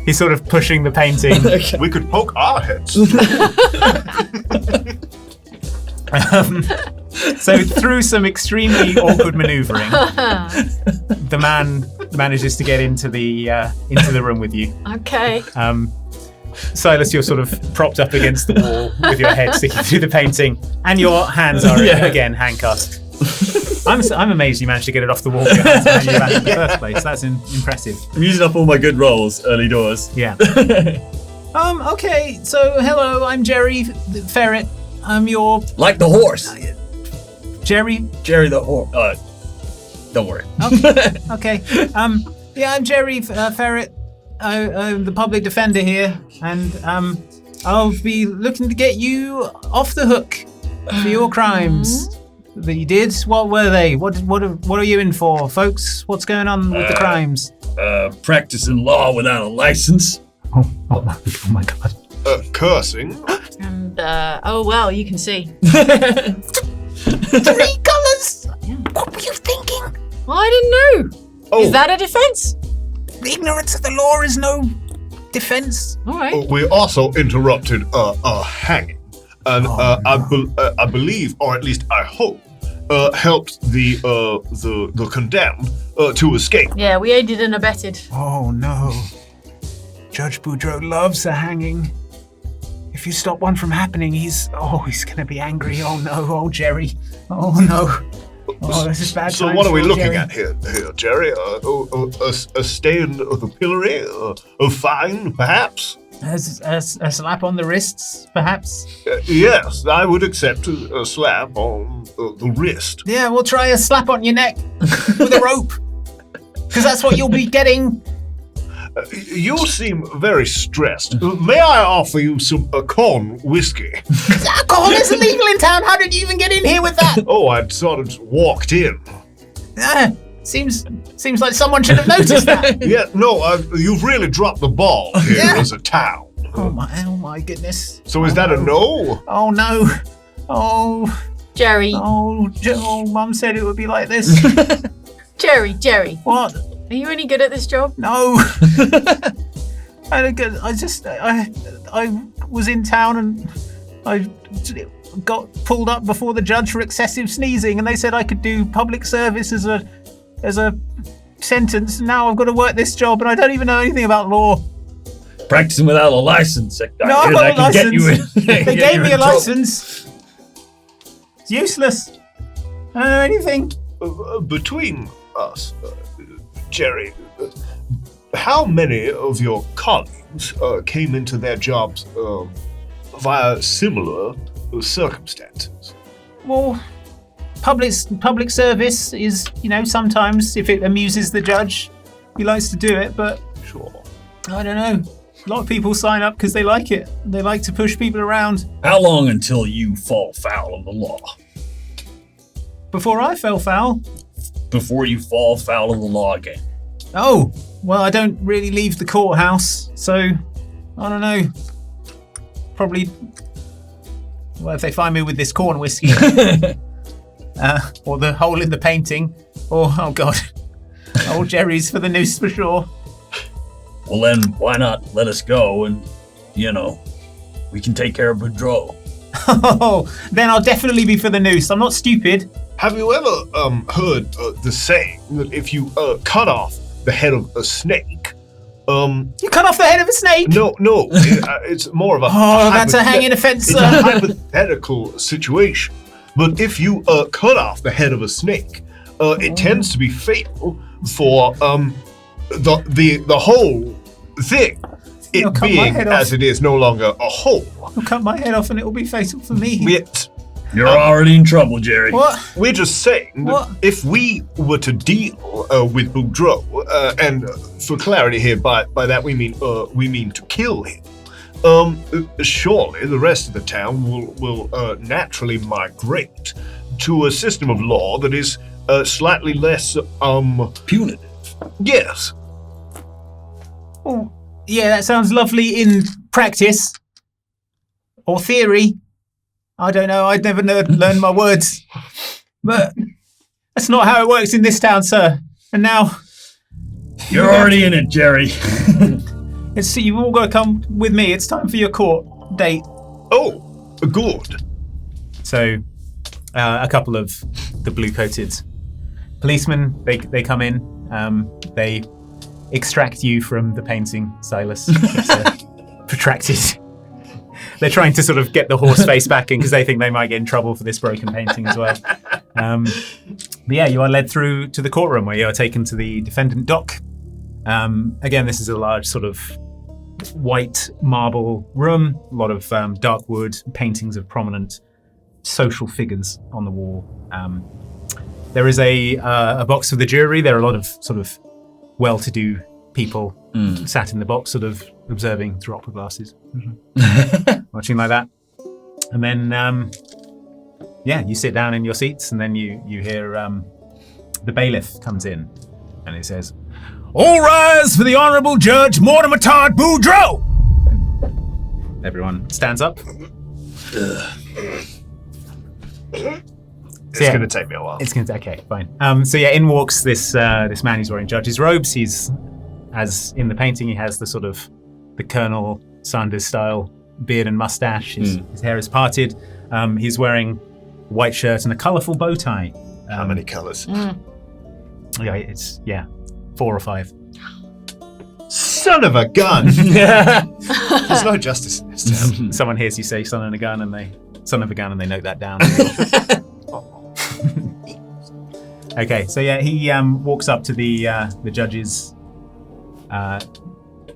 He's sort of pushing the painting. We could poke our heads. So through some extremely awkward manoeuvring, the man manages to get into the room with you. Okay. Silas, you're sort of propped up against the wall with your head sticking through the painting, and your hands are again handcuffed. I'm amazed you managed to get it off the wall with your hands behind your back in the first place. That's impressive. I'm using up all my good rolls early doors. Yeah. Okay, so hello, I'm Jerry the Ferret. I'm your... Like the horse. Jerry? Jerry the horse. Don't worry. Okay. Yeah, I'm Jerry Ferret. I'm the public defender here, and I'll be looking to get you off the hook for your crimes that you did. What were they? What are you in for, folks? What's going on with the crimes? Practicing law without a license. Oh my God. Cursing. And, well, you can see. 3 colors! What were you thinking? Well, I didn't know. Oh. Is that a defense? Ignorance of the law is no defense. All right. We also interrupted a hanging, and I believe, or at least I hope, helped the condemned to escape. Yeah, we aided and abetted. Oh no. Judge Boudreaux loves a hanging. If you stop one from happening, he's gonna be angry. Oh no, oh Jerry. Oh no. Oh, this is bad. So times what are we for looking Jerry. at here, Jerry? A stay in the pillory? A fine, perhaps? A slap on the wrists, perhaps? Yes, I would accept a slap on the wrist. Yeah, we'll try a slap on your neck with a rope. Because that's what you'll be getting. You seem very stressed. May I offer you some corn whiskey? Alcohol is illegal in town. How did you even get in here with that? Oh, I'd sort of walked in. Seems like someone should have noticed that. Yeah, no, you've really dropped the ball here as a town. Oh my goodness. So is that a no? Oh no. Oh, Jerry. oh, Mum said it would be like this. Jerry. What? Are you any good at this job? No. I was in town and I got pulled up before the judge for excessive sneezing, and they said I could do public service as a sentence. Now I've got to work this job, and I don't even know anything about law. Practicing without a license. No, I've got a license. They gave me a trouble. license. It's useless. I don't know anything. Between us, Jerry, how many of your colleagues came into their jobs via similar circumstances? Well, public service is, sometimes if it amuses the judge, he likes to do it, but Sure. I don't know. A lot of people sign up because they like it. They like to push people around. How long until you fall foul of the law? Before I fell foul. Before you fall foul of the law again? Oh, well, I don't really leave the courthouse, so I don't know. Probably, well, if they find me with this corn whiskey, or the hole in the painting, or, oh God, old Jerry's for the noose for sure. Well then, why not let us go and, we can take care of Boudreaux. Oh, then I'll definitely be for the noose. I'm not stupid. Have you ever heard the saying that if you cut off the head of a snake, You cut off the head of a snake? No, it's more of a... Oh, that's a hanging offence, It's sir. a hypothetical situation. But if you cut off the head of a snake, it tends to be fatal for the whole thing. You'll It cut my being, head off. as it is, no longer a hole. You'll cut my head off and it will be fatal for me. You're already in trouble, Jerry. What? We're just saying that What? if we were to deal with Boudreaux, and for clarity here, by that we mean to kill him. Surely the rest of the town will naturally migrate to a system of law that is slightly less Punitive. Yes. Oh, yeah, that sounds lovely in practice. Or theory. I don't know, I'd never learned my words. But that's not how it works in this town, sir. And now... You're already in it, Jerry. You've all got to come with me. It's time for your court date. Oh, good. So, a couple of the blue-coated policemen, they come in. They extract you from the painting, Silas. It's protracted. They're trying to sort of get the horse face back in because they think they might get in trouble for this broken painting as well. But yeah, you are led through to the courtroom where you are taken to the defendant dock. Again, this is a large sort of white marble room, a lot of dark wood, paintings of prominent social figures on the wall. There is a box for the jury. There are a lot of sort of well-to-do people sat in the box, sort of observing through opera glasses, watching like that. And then, you sit down in your seats, and then you hear the bailiff comes in, and he says, "All rise for the Honourable Judge Mortimer Todd Boudreaux!" And everyone stands up. It's going to take me a while. It's going to okay, fine. In walks this man. He's wearing judge's robes. He's, as in the painting, he has the sort of the Colonel Sanders style beard and mustache. His hair is parted. He's wearing a white shirt and a colourful bow tie. How many colours? Yeah, it's 4 or 5. Son of a gun! There's no justice in this town. Someone hears you say son of a gun, and they note that down. Okay, so he walks up to the judge's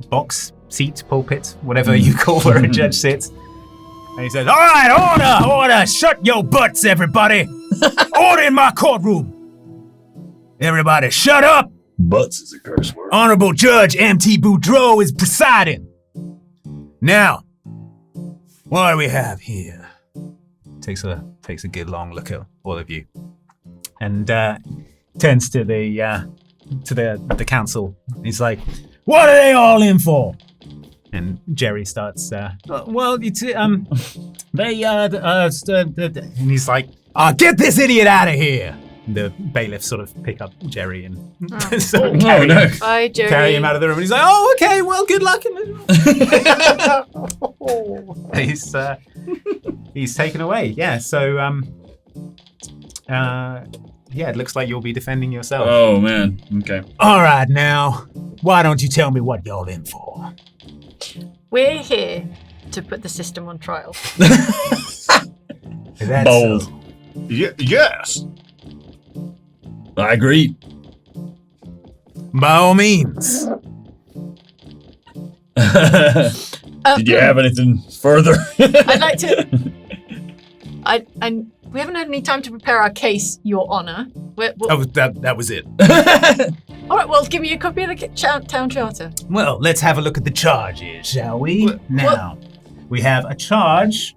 box, seat, pulpit, whatever you call where a judge sits, and he says, "All right, order! Shut your butts, everybody! Order in my courtroom! Everybody, shut up! Butts is a curse word. Honorable Judge M.T. Boudreaux is presiding. Now, what do we have here?" Takes a good long look at all of you, and turns to the council. He's like, "What are they all in for?" And Jerry starts. And he's like, "Get this idiot out of here!" The bailiffs sort of pick up Jerry and Bye, Jerry. carry him out of the room. And he's like, "Oh, okay, well, good luck." He's taken away. Yeah, so it looks like you'll be defending yourself. Oh man. Okay. All right, now, why don't you tell me what y'all in for? We're here to put the system on trial. That's Bold. so. Yes. I agree. By all means. Did you have anything further? I'd like to. We haven't had any time to prepare our case, Your Honor. That was it. All right, well, give me a copy of the town charter. Well, let's have a look at the charges, shall we? Now, we have a charge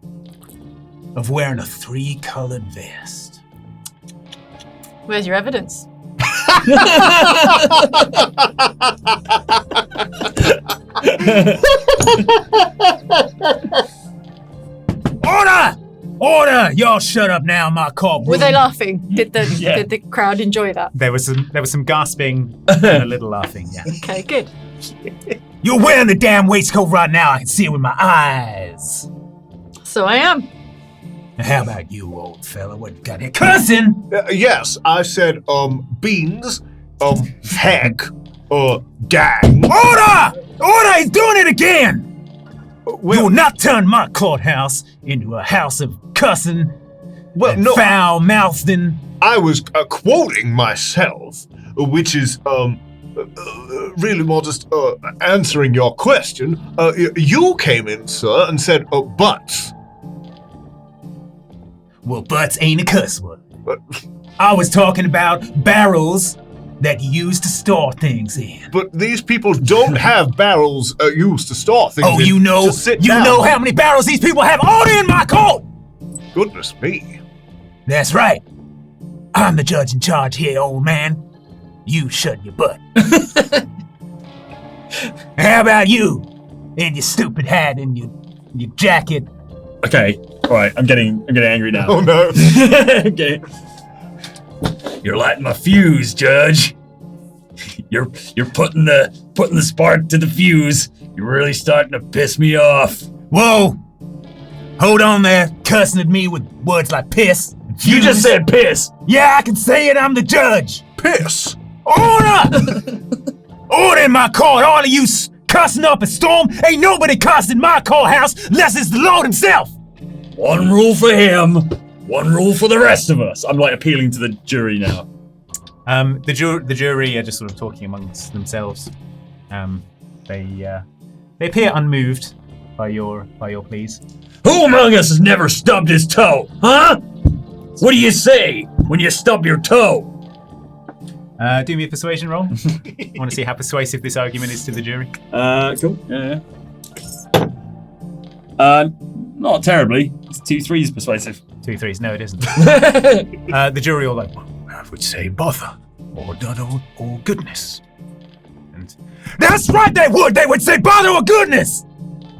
of wearing a 3-colored vest. Where's your evidence? Order! Order! Y'all shut up now, my courtroom. Were they laughing? Did the crowd enjoy that? There was some gasping and a little laughing, yeah. Okay, good. You're wearing the damn waistcoat right now. I can see it with my eyes. So I am. How about you, old fella? What you got here? Cussing! Yes, I said, beans, heck, gang. Order! Order! He's doing it again! You will not turn my courthouse into a house of cussing and foul-mouthing. I was quoting myself, which is, really more just answering your question. You came in, sir, and said, butts. Well, butts ain't a cuss word. I was talking about barrels that you use to store things in. But these people don't have barrels used to store things in. Oh, you know how many barrels these people have all in my court? Goodness me. That's right. I'm the judge in charge here, old man. You shut your butt. How about you? In your stupid hat and your jacket. Okay. All right. I'm getting angry now. Oh no. Okay. You're lighting my fuse, Judge. You're putting the spark to the fuse. You're really starting to piss me off. Whoa! Hold on there, cussing at me with words like piss. You just said piss. Yeah, I can say it. I'm the judge. Piss. Order! Order in my court. All of you cussing up a storm. Ain't nobody cussing in my courthouse unless it's the Lord himself. One rule for him. One rule for the rest of us. I'm like appealing to the jury now. The jury are just sort of talking amongst themselves. They They appear unmoved by your pleas. Who among us has never stubbed his toe? Huh? What do you say when you stub your toe? Do me a persuasion roll. I want to see how persuasive this argument is to the jury. Cool. Yeah. Not terribly. It's 2 3s persuasive. 2 3s. No, it isn't. The jury all like, I would say bother, or dud, or goodness. And that's right, they would. They would say bother or goodness.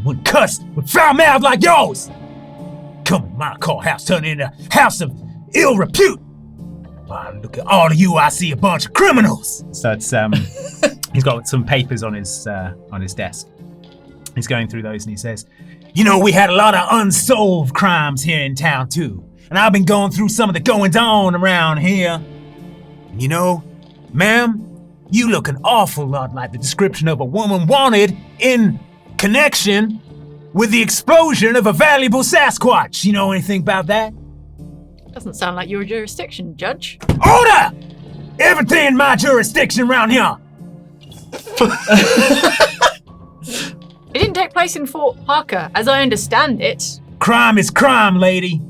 Wouldn't cuss with foul mouth like yours. Come in my courthouse, turn into a house of ill repute. Why, look at all of you. I see a bunch of criminals. So it's he's got some papers on his desk. He's going through those and he says, you know, we had a lot of unsolved crimes here in town too. And I've been going through some of the goings on around here. You know, ma'am, you look an awful lot like the description of a woman wanted in connection with the explosion of a valuable Sasquatch. You know anything about that? Doesn't sound like your jurisdiction, Judge. Order! Everything in my jurisdiction around here. It didn't take place in Fort Parker, as I understand it. Crime is crime, lady.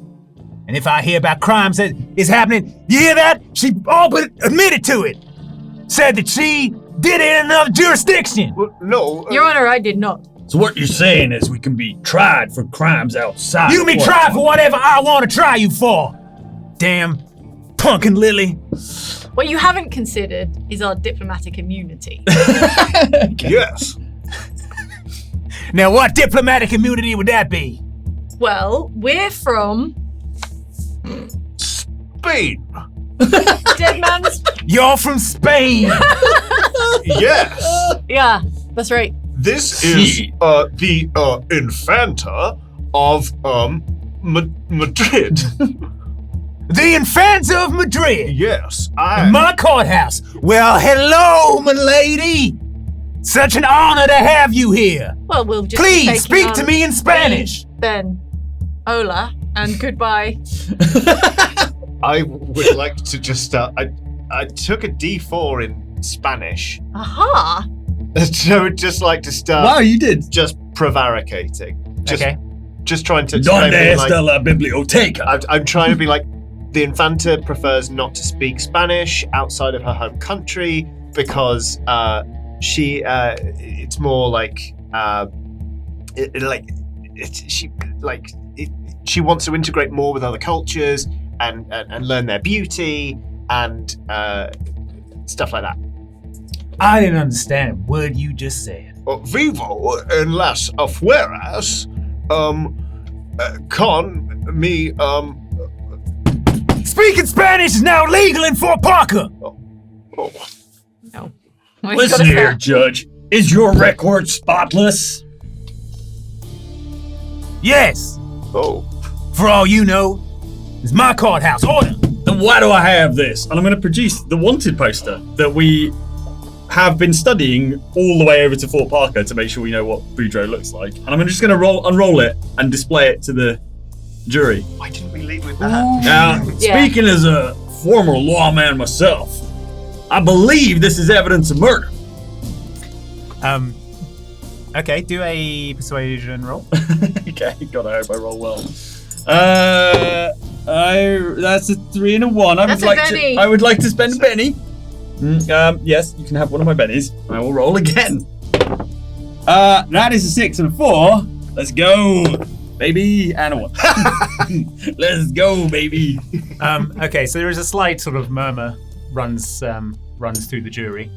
And if I hear about crimes that is happening, you hear that? She all but admitted to it. Said that she did it in another jurisdiction. Well, no. Your Honor, I did not. So what you're saying is we can be tried for crimes outside. You can be tried for whatever I want to try you for. Damn punkin' lily. What you haven't considered is our diplomatic immunity. Yes. Now, what diplomatic immunity would that be? Well, we're from Spain. Dead Man's... You're from Spain. Yes. Yeah, that's right. This is the Infanta of Madrid. The Infanta of Madrid. Yes, In my courthouse. Well, hello, my lady. Such an honor to have you here. Well, we'll just Please speak to me in Spanish. Then, hola and goodbye. I would like to just I took a D4 in Spanish. Aha! So I would just like to start Wow, you did. just prevaricating. Okay. Just trying to Donde explain, está la biblioteca? I'm trying to be like, the Infanta prefers not to speak Spanish outside of her home country because it's more like she wants to integrate more with other cultures and learn their beauty and stuff like that. I didn't understand a word you just said. Vivo en las afueras, con mi, Speaking Spanish is now legal in Fort Parker. oh, No. Listen here, Judge. Is your record spotless? Yes. oh. For all you know, it's my courthouse. Order. Then why do I have this? And I'm going to produce the wanted poster that we have been studying all the way over to Fort Parker to make sure we know what Boudreaux looks like. And I'm just going to unroll it and display it to the jury. Why didn't we lead with that? Now, Yeah. speaking as a former lawman myself, I believe this is evidence of murder. Okay, do a persuasion roll. Okay, God, I hope I roll well. That's a 3 and a 1. That's a penny. I would like to spend a penny. Yes, you can have one of my pennies. I will roll again. That is a 6 and a 4. Let's go, baby, and a 1. Let's go, baby. Okay, so there is a slight sort of murmur runs through the jury,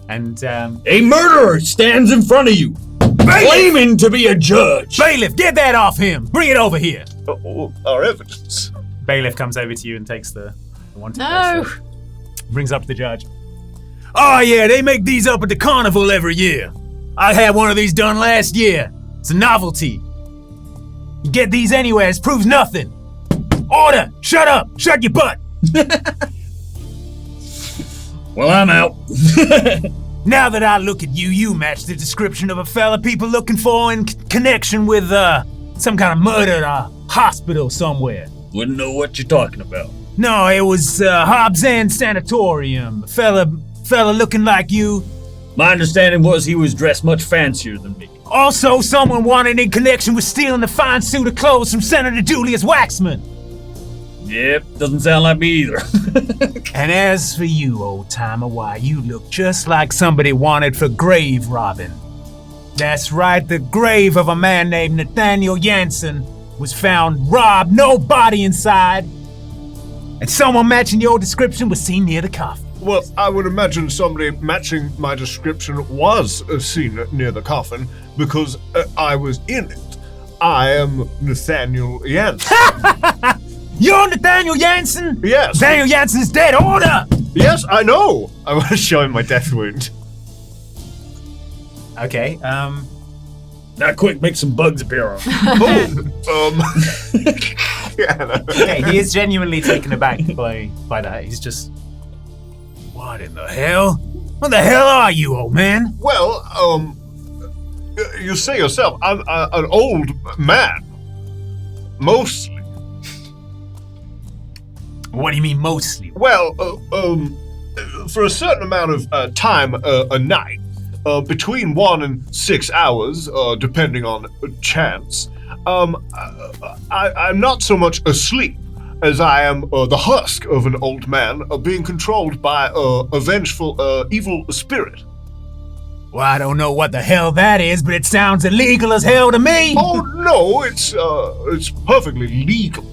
and A murderer stands in front of you, claiming to be a judge. bailiff, get that off him. Bring it over here. Our evidence. Bailiff comes over to you and takes the wanted No. poster. Brings up the judge. Oh yeah, they make these up at the carnival every year. I had one of these done last year. It's a novelty. You get these anywhere, it proves nothing. Order! Shut up! Shut your butt! Well, I'm out. Now that I look at you, you match the description of a fella people looking for in connection with some kind of murder at a hospital somewhere. Wouldn't know what you're talking about. No, it was Hobbs End Sanatorium. A fella looking like you. My understanding was he was dressed much fancier than me. Also, someone wanted in connection with stealing the fine suit of clothes from Senator Julius Waxman. Yep, doesn't sound like me either. And as for you, old-timer, why, you look just like somebody wanted for grave robbing. That's right, the grave of a man named Nathaniel Jansen was found robbed, no body inside. And someone matching your description was seen near the coffin. Well, I would imagine somebody matching my description was seen near the coffin because I was in it. I am Nathaniel Jansen. You're Nathaniel Jansen? Yes. Nathaniel Jansen's dead. Order! Yes, I know. I want to show him my death wound. Okay, Not quick, make some bugs appear. Okay, he is genuinely taken aback by that. He's just... What in the hell? What the hell are you, old man? Well, you say yourself, I'm an old man. Mostly. What do you mean, mostly? Well, for a certain amount of time a night, between 1 and 6 hours, depending on chance, I'm not so much asleep as I am the husk of an old man being controlled by a vengeful, evil spirit. Well, I don't know what the hell that is, but it sounds illegal as hell to me. Oh no, it's perfectly legal.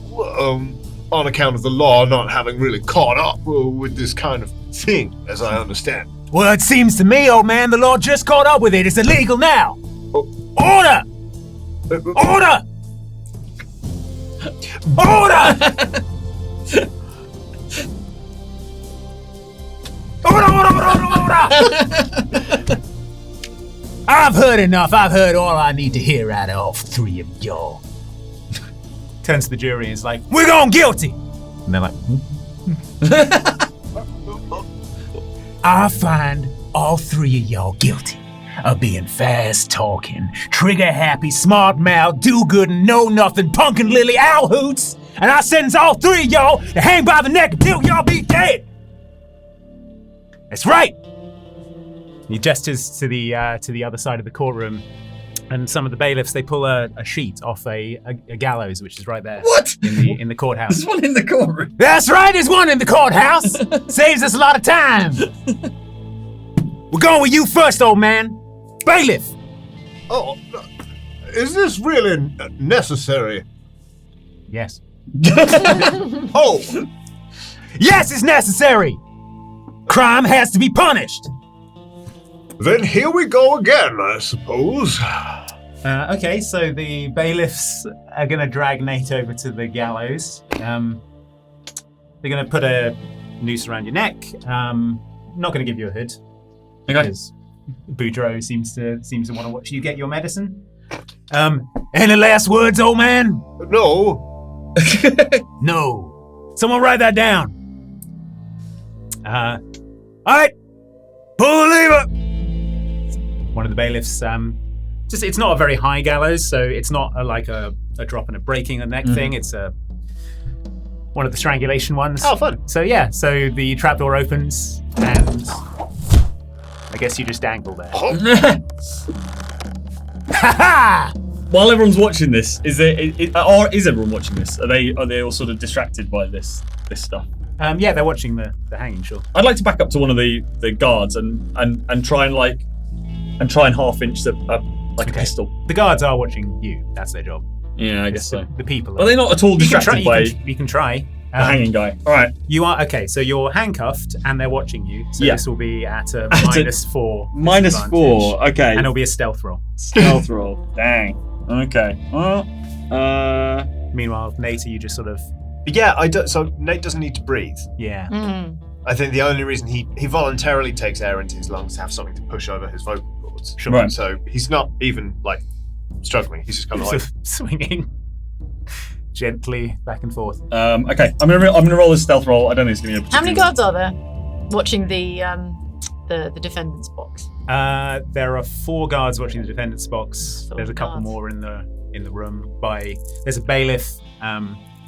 On account of the law not having really caught up with this kind of thing, as I understand. Well, it seems to me, old man, the law just caught up with it. It's illegal now. Order! Order! Order! Order! I've heard enough. I've heard all I need to hear out of all three of y'all. Turns to the jury and is like, we're going guilty! And they're like, I find all three of y'all guilty of being fast-talking, trigger-happy, smart-mouthed, do-good, know-nothing, pumpkin lily owl hoots, and I sentence all three of y'all to hang by the neck until y'all be dead! That's right! He gestures to the other side of the courtroom, and some of the bailiffs, they pull a sheet off a gallows, which is right there. What? In the courthouse. There's one in the courtroom. That's right, there's one in the courthouse! Saves us a lot of time! We're going with you first, old man. Bailiff! Oh, is this really necessary? Yes. Oh! Yes, it's necessary! Crime has to be punished! Then here we go again, I suppose. Okay, so the bailiffs are going to drag Nate over to the gallows. They're going to put a noose around your neck. Not going to give you a hood. Okay. Because Boudreaux seems to want to watch you get your medicine. Any last words, old man? No. No. Someone write that down. All right. Pull the lever. One of the bailiffs, it's not a very high gallows, so it's not like a drop and a breaking the neck thing. It's one of the strangulation ones. Oh, fun. So yeah, so the trapdoor opens, and I guess you just dangle there. Ha-ha! While everyone's watching this, is everyone watching this? Are they all sort of distracted by this stuff? Yeah, they're watching the hanging, sure. I'd like to back up to one of the guards and try and half-inch a pistol. The guards are watching you. That's their job. Yeah, I guess so. The people. Are they not at all distracted by You can try. the hanging guy? All right. You are okay. So you're handcuffed, and they're watching you. So Yeah. this will be at a At a -4. -4. Okay. And it'll be a stealth roll. Stealth roll. Dang. Okay. Well. Meanwhile, Nate, you just sort of Yeah, so Nate doesn't need to breathe. yeah. I think the only reason he voluntarily takes air into his lungs to have something to push over his vocal cords. Sure. Right. So he's not even like struggling. He's just kind of Sort like of swinging gently back and forth. Okay. I'm gonna roll this stealth roll. I don't think it's gonna be a How many particularly- guards are there watching the defendant's box? There are 4 guards watching the defendant's box. Four There's a couple guards. more in the room. There's a bailiff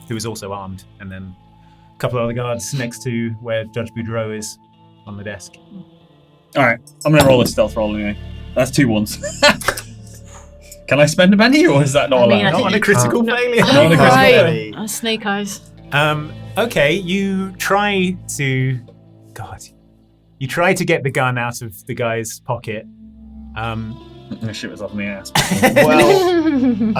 who is also armed, and then a couple of other guards next to where Judge Boudreaux is on the desk. All right. I'm gonna roll this stealth roll anyway. That's 2 ones. Can I spend a penny, or is that not I mean, allowed? I Not think on a you critical can't. failure. Not on a critical failure. Right. Snake eyes. Okay, you try to get the gun out of the guy's pocket. I'm gonna shoot myself in the ass. Well,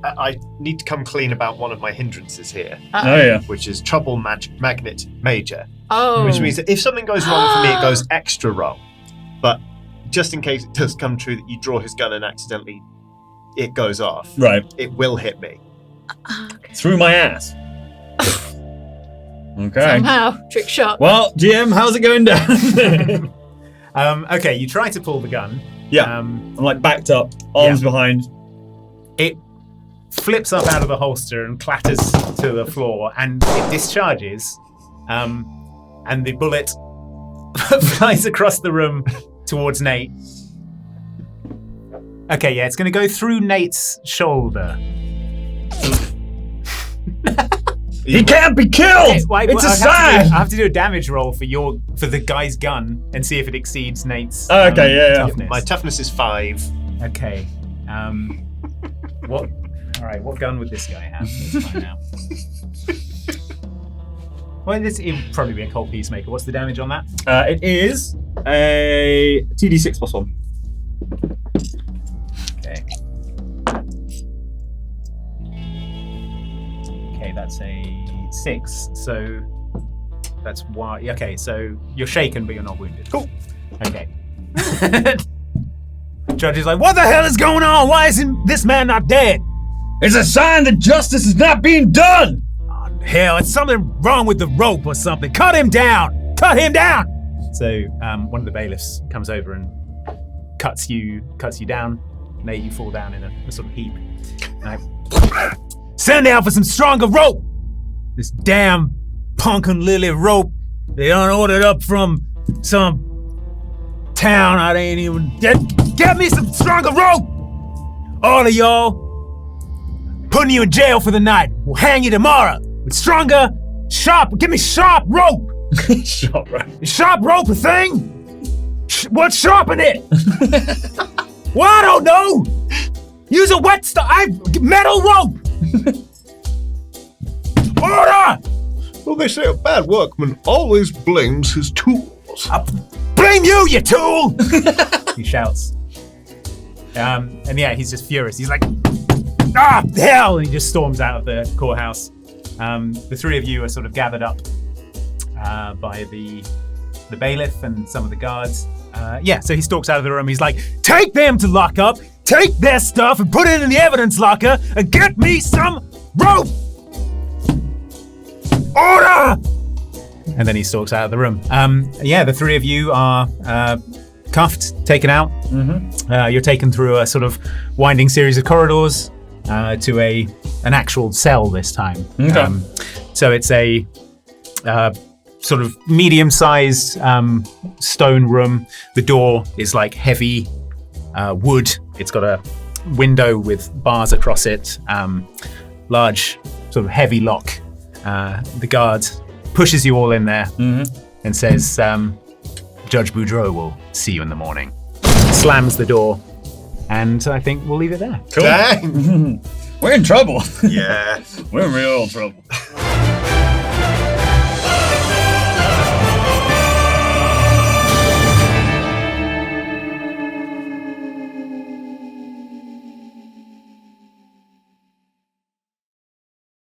and I need to come clean about one of my hindrances here, Oh yeah. which is trouble magnet major, Oh. which means that if something goes wrong for me, it goes extra wrong. But just in case it does come true that you draw his gun and accidentally it goes off, Right. it will hit me. Okay. Through my ass. Okay. Somehow. Trick shot. Well, GM, how's it going down? Okay, you try to pull the gun. Yeah. I'm like backed up, arms behind. It flips up out of the holster and clatters to the floor, and it discharges. And the bullet flies across the room towards Nate. Okay, yeah, it's going to go through Nate's shoulder. He can't be killed! Okay, wait, it's a I sign! have to do a damage roll for the guy's gun and see if it exceeds Nate's Oh, okay, yeah. toughness. My toughness is 5. Okay. What? All right. What gun would this guy have? Let's find out. Well, it would probably be a cold peacemaker. What's the damage on that? It is a TD6 plus 1. Okay. Okay, that's a 6. So that's why. Okay, so you're shaken, but you're not wounded. Cool. Okay. Judge is like, what the hell is going on? Why isn't this man not dead? It's a sign that justice is not being done! Hell, it's something wrong with the rope or something. Cut him down! Cut him down! So one of the bailiffs comes over and cuts you down. Nate, you fall down in a sort of heap. Send out for some stronger rope! This damn punkin' lily rope they done ordered up from some town I ain't even... Get me some stronger rope! All of y'all, putting you in jail for the night. We'll hang you tomorrow. With stronger, sharp, give me sharp rope. Sharp rope. Sharp rope a thing? What's sharpen it? Well, I don't know. Use a metal rope. Order! Well, they say a bad workman always blames his tools. Blame you, you tool! He shouts. And yeah, he's just furious. He's like, ah, hell! And he just storms out of the courthouse. The three of you are sort of gathered up by the bailiff and some of the guards. So he stalks out of the room. He's like, take them to lock up, take their stuff and put it in the evidence locker and get me some rope! Order! And then he stalks out of the room. The three of you are cuffed, taken out. Mm-hmm. You're taken through a sort of winding series of corridors to an actual cell this time. Okay. So it's a sort of medium-sized stone room. The door is like heavy wood. It's got a window with bars across it. Large, sort of heavy lock. The guard pushes you all in there and says, Judge Boudreaux will see you in the morning. Slams the door, and I think we'll leave it there. Cool. Dang. We're in trouble. Yeah. We're in real trouble.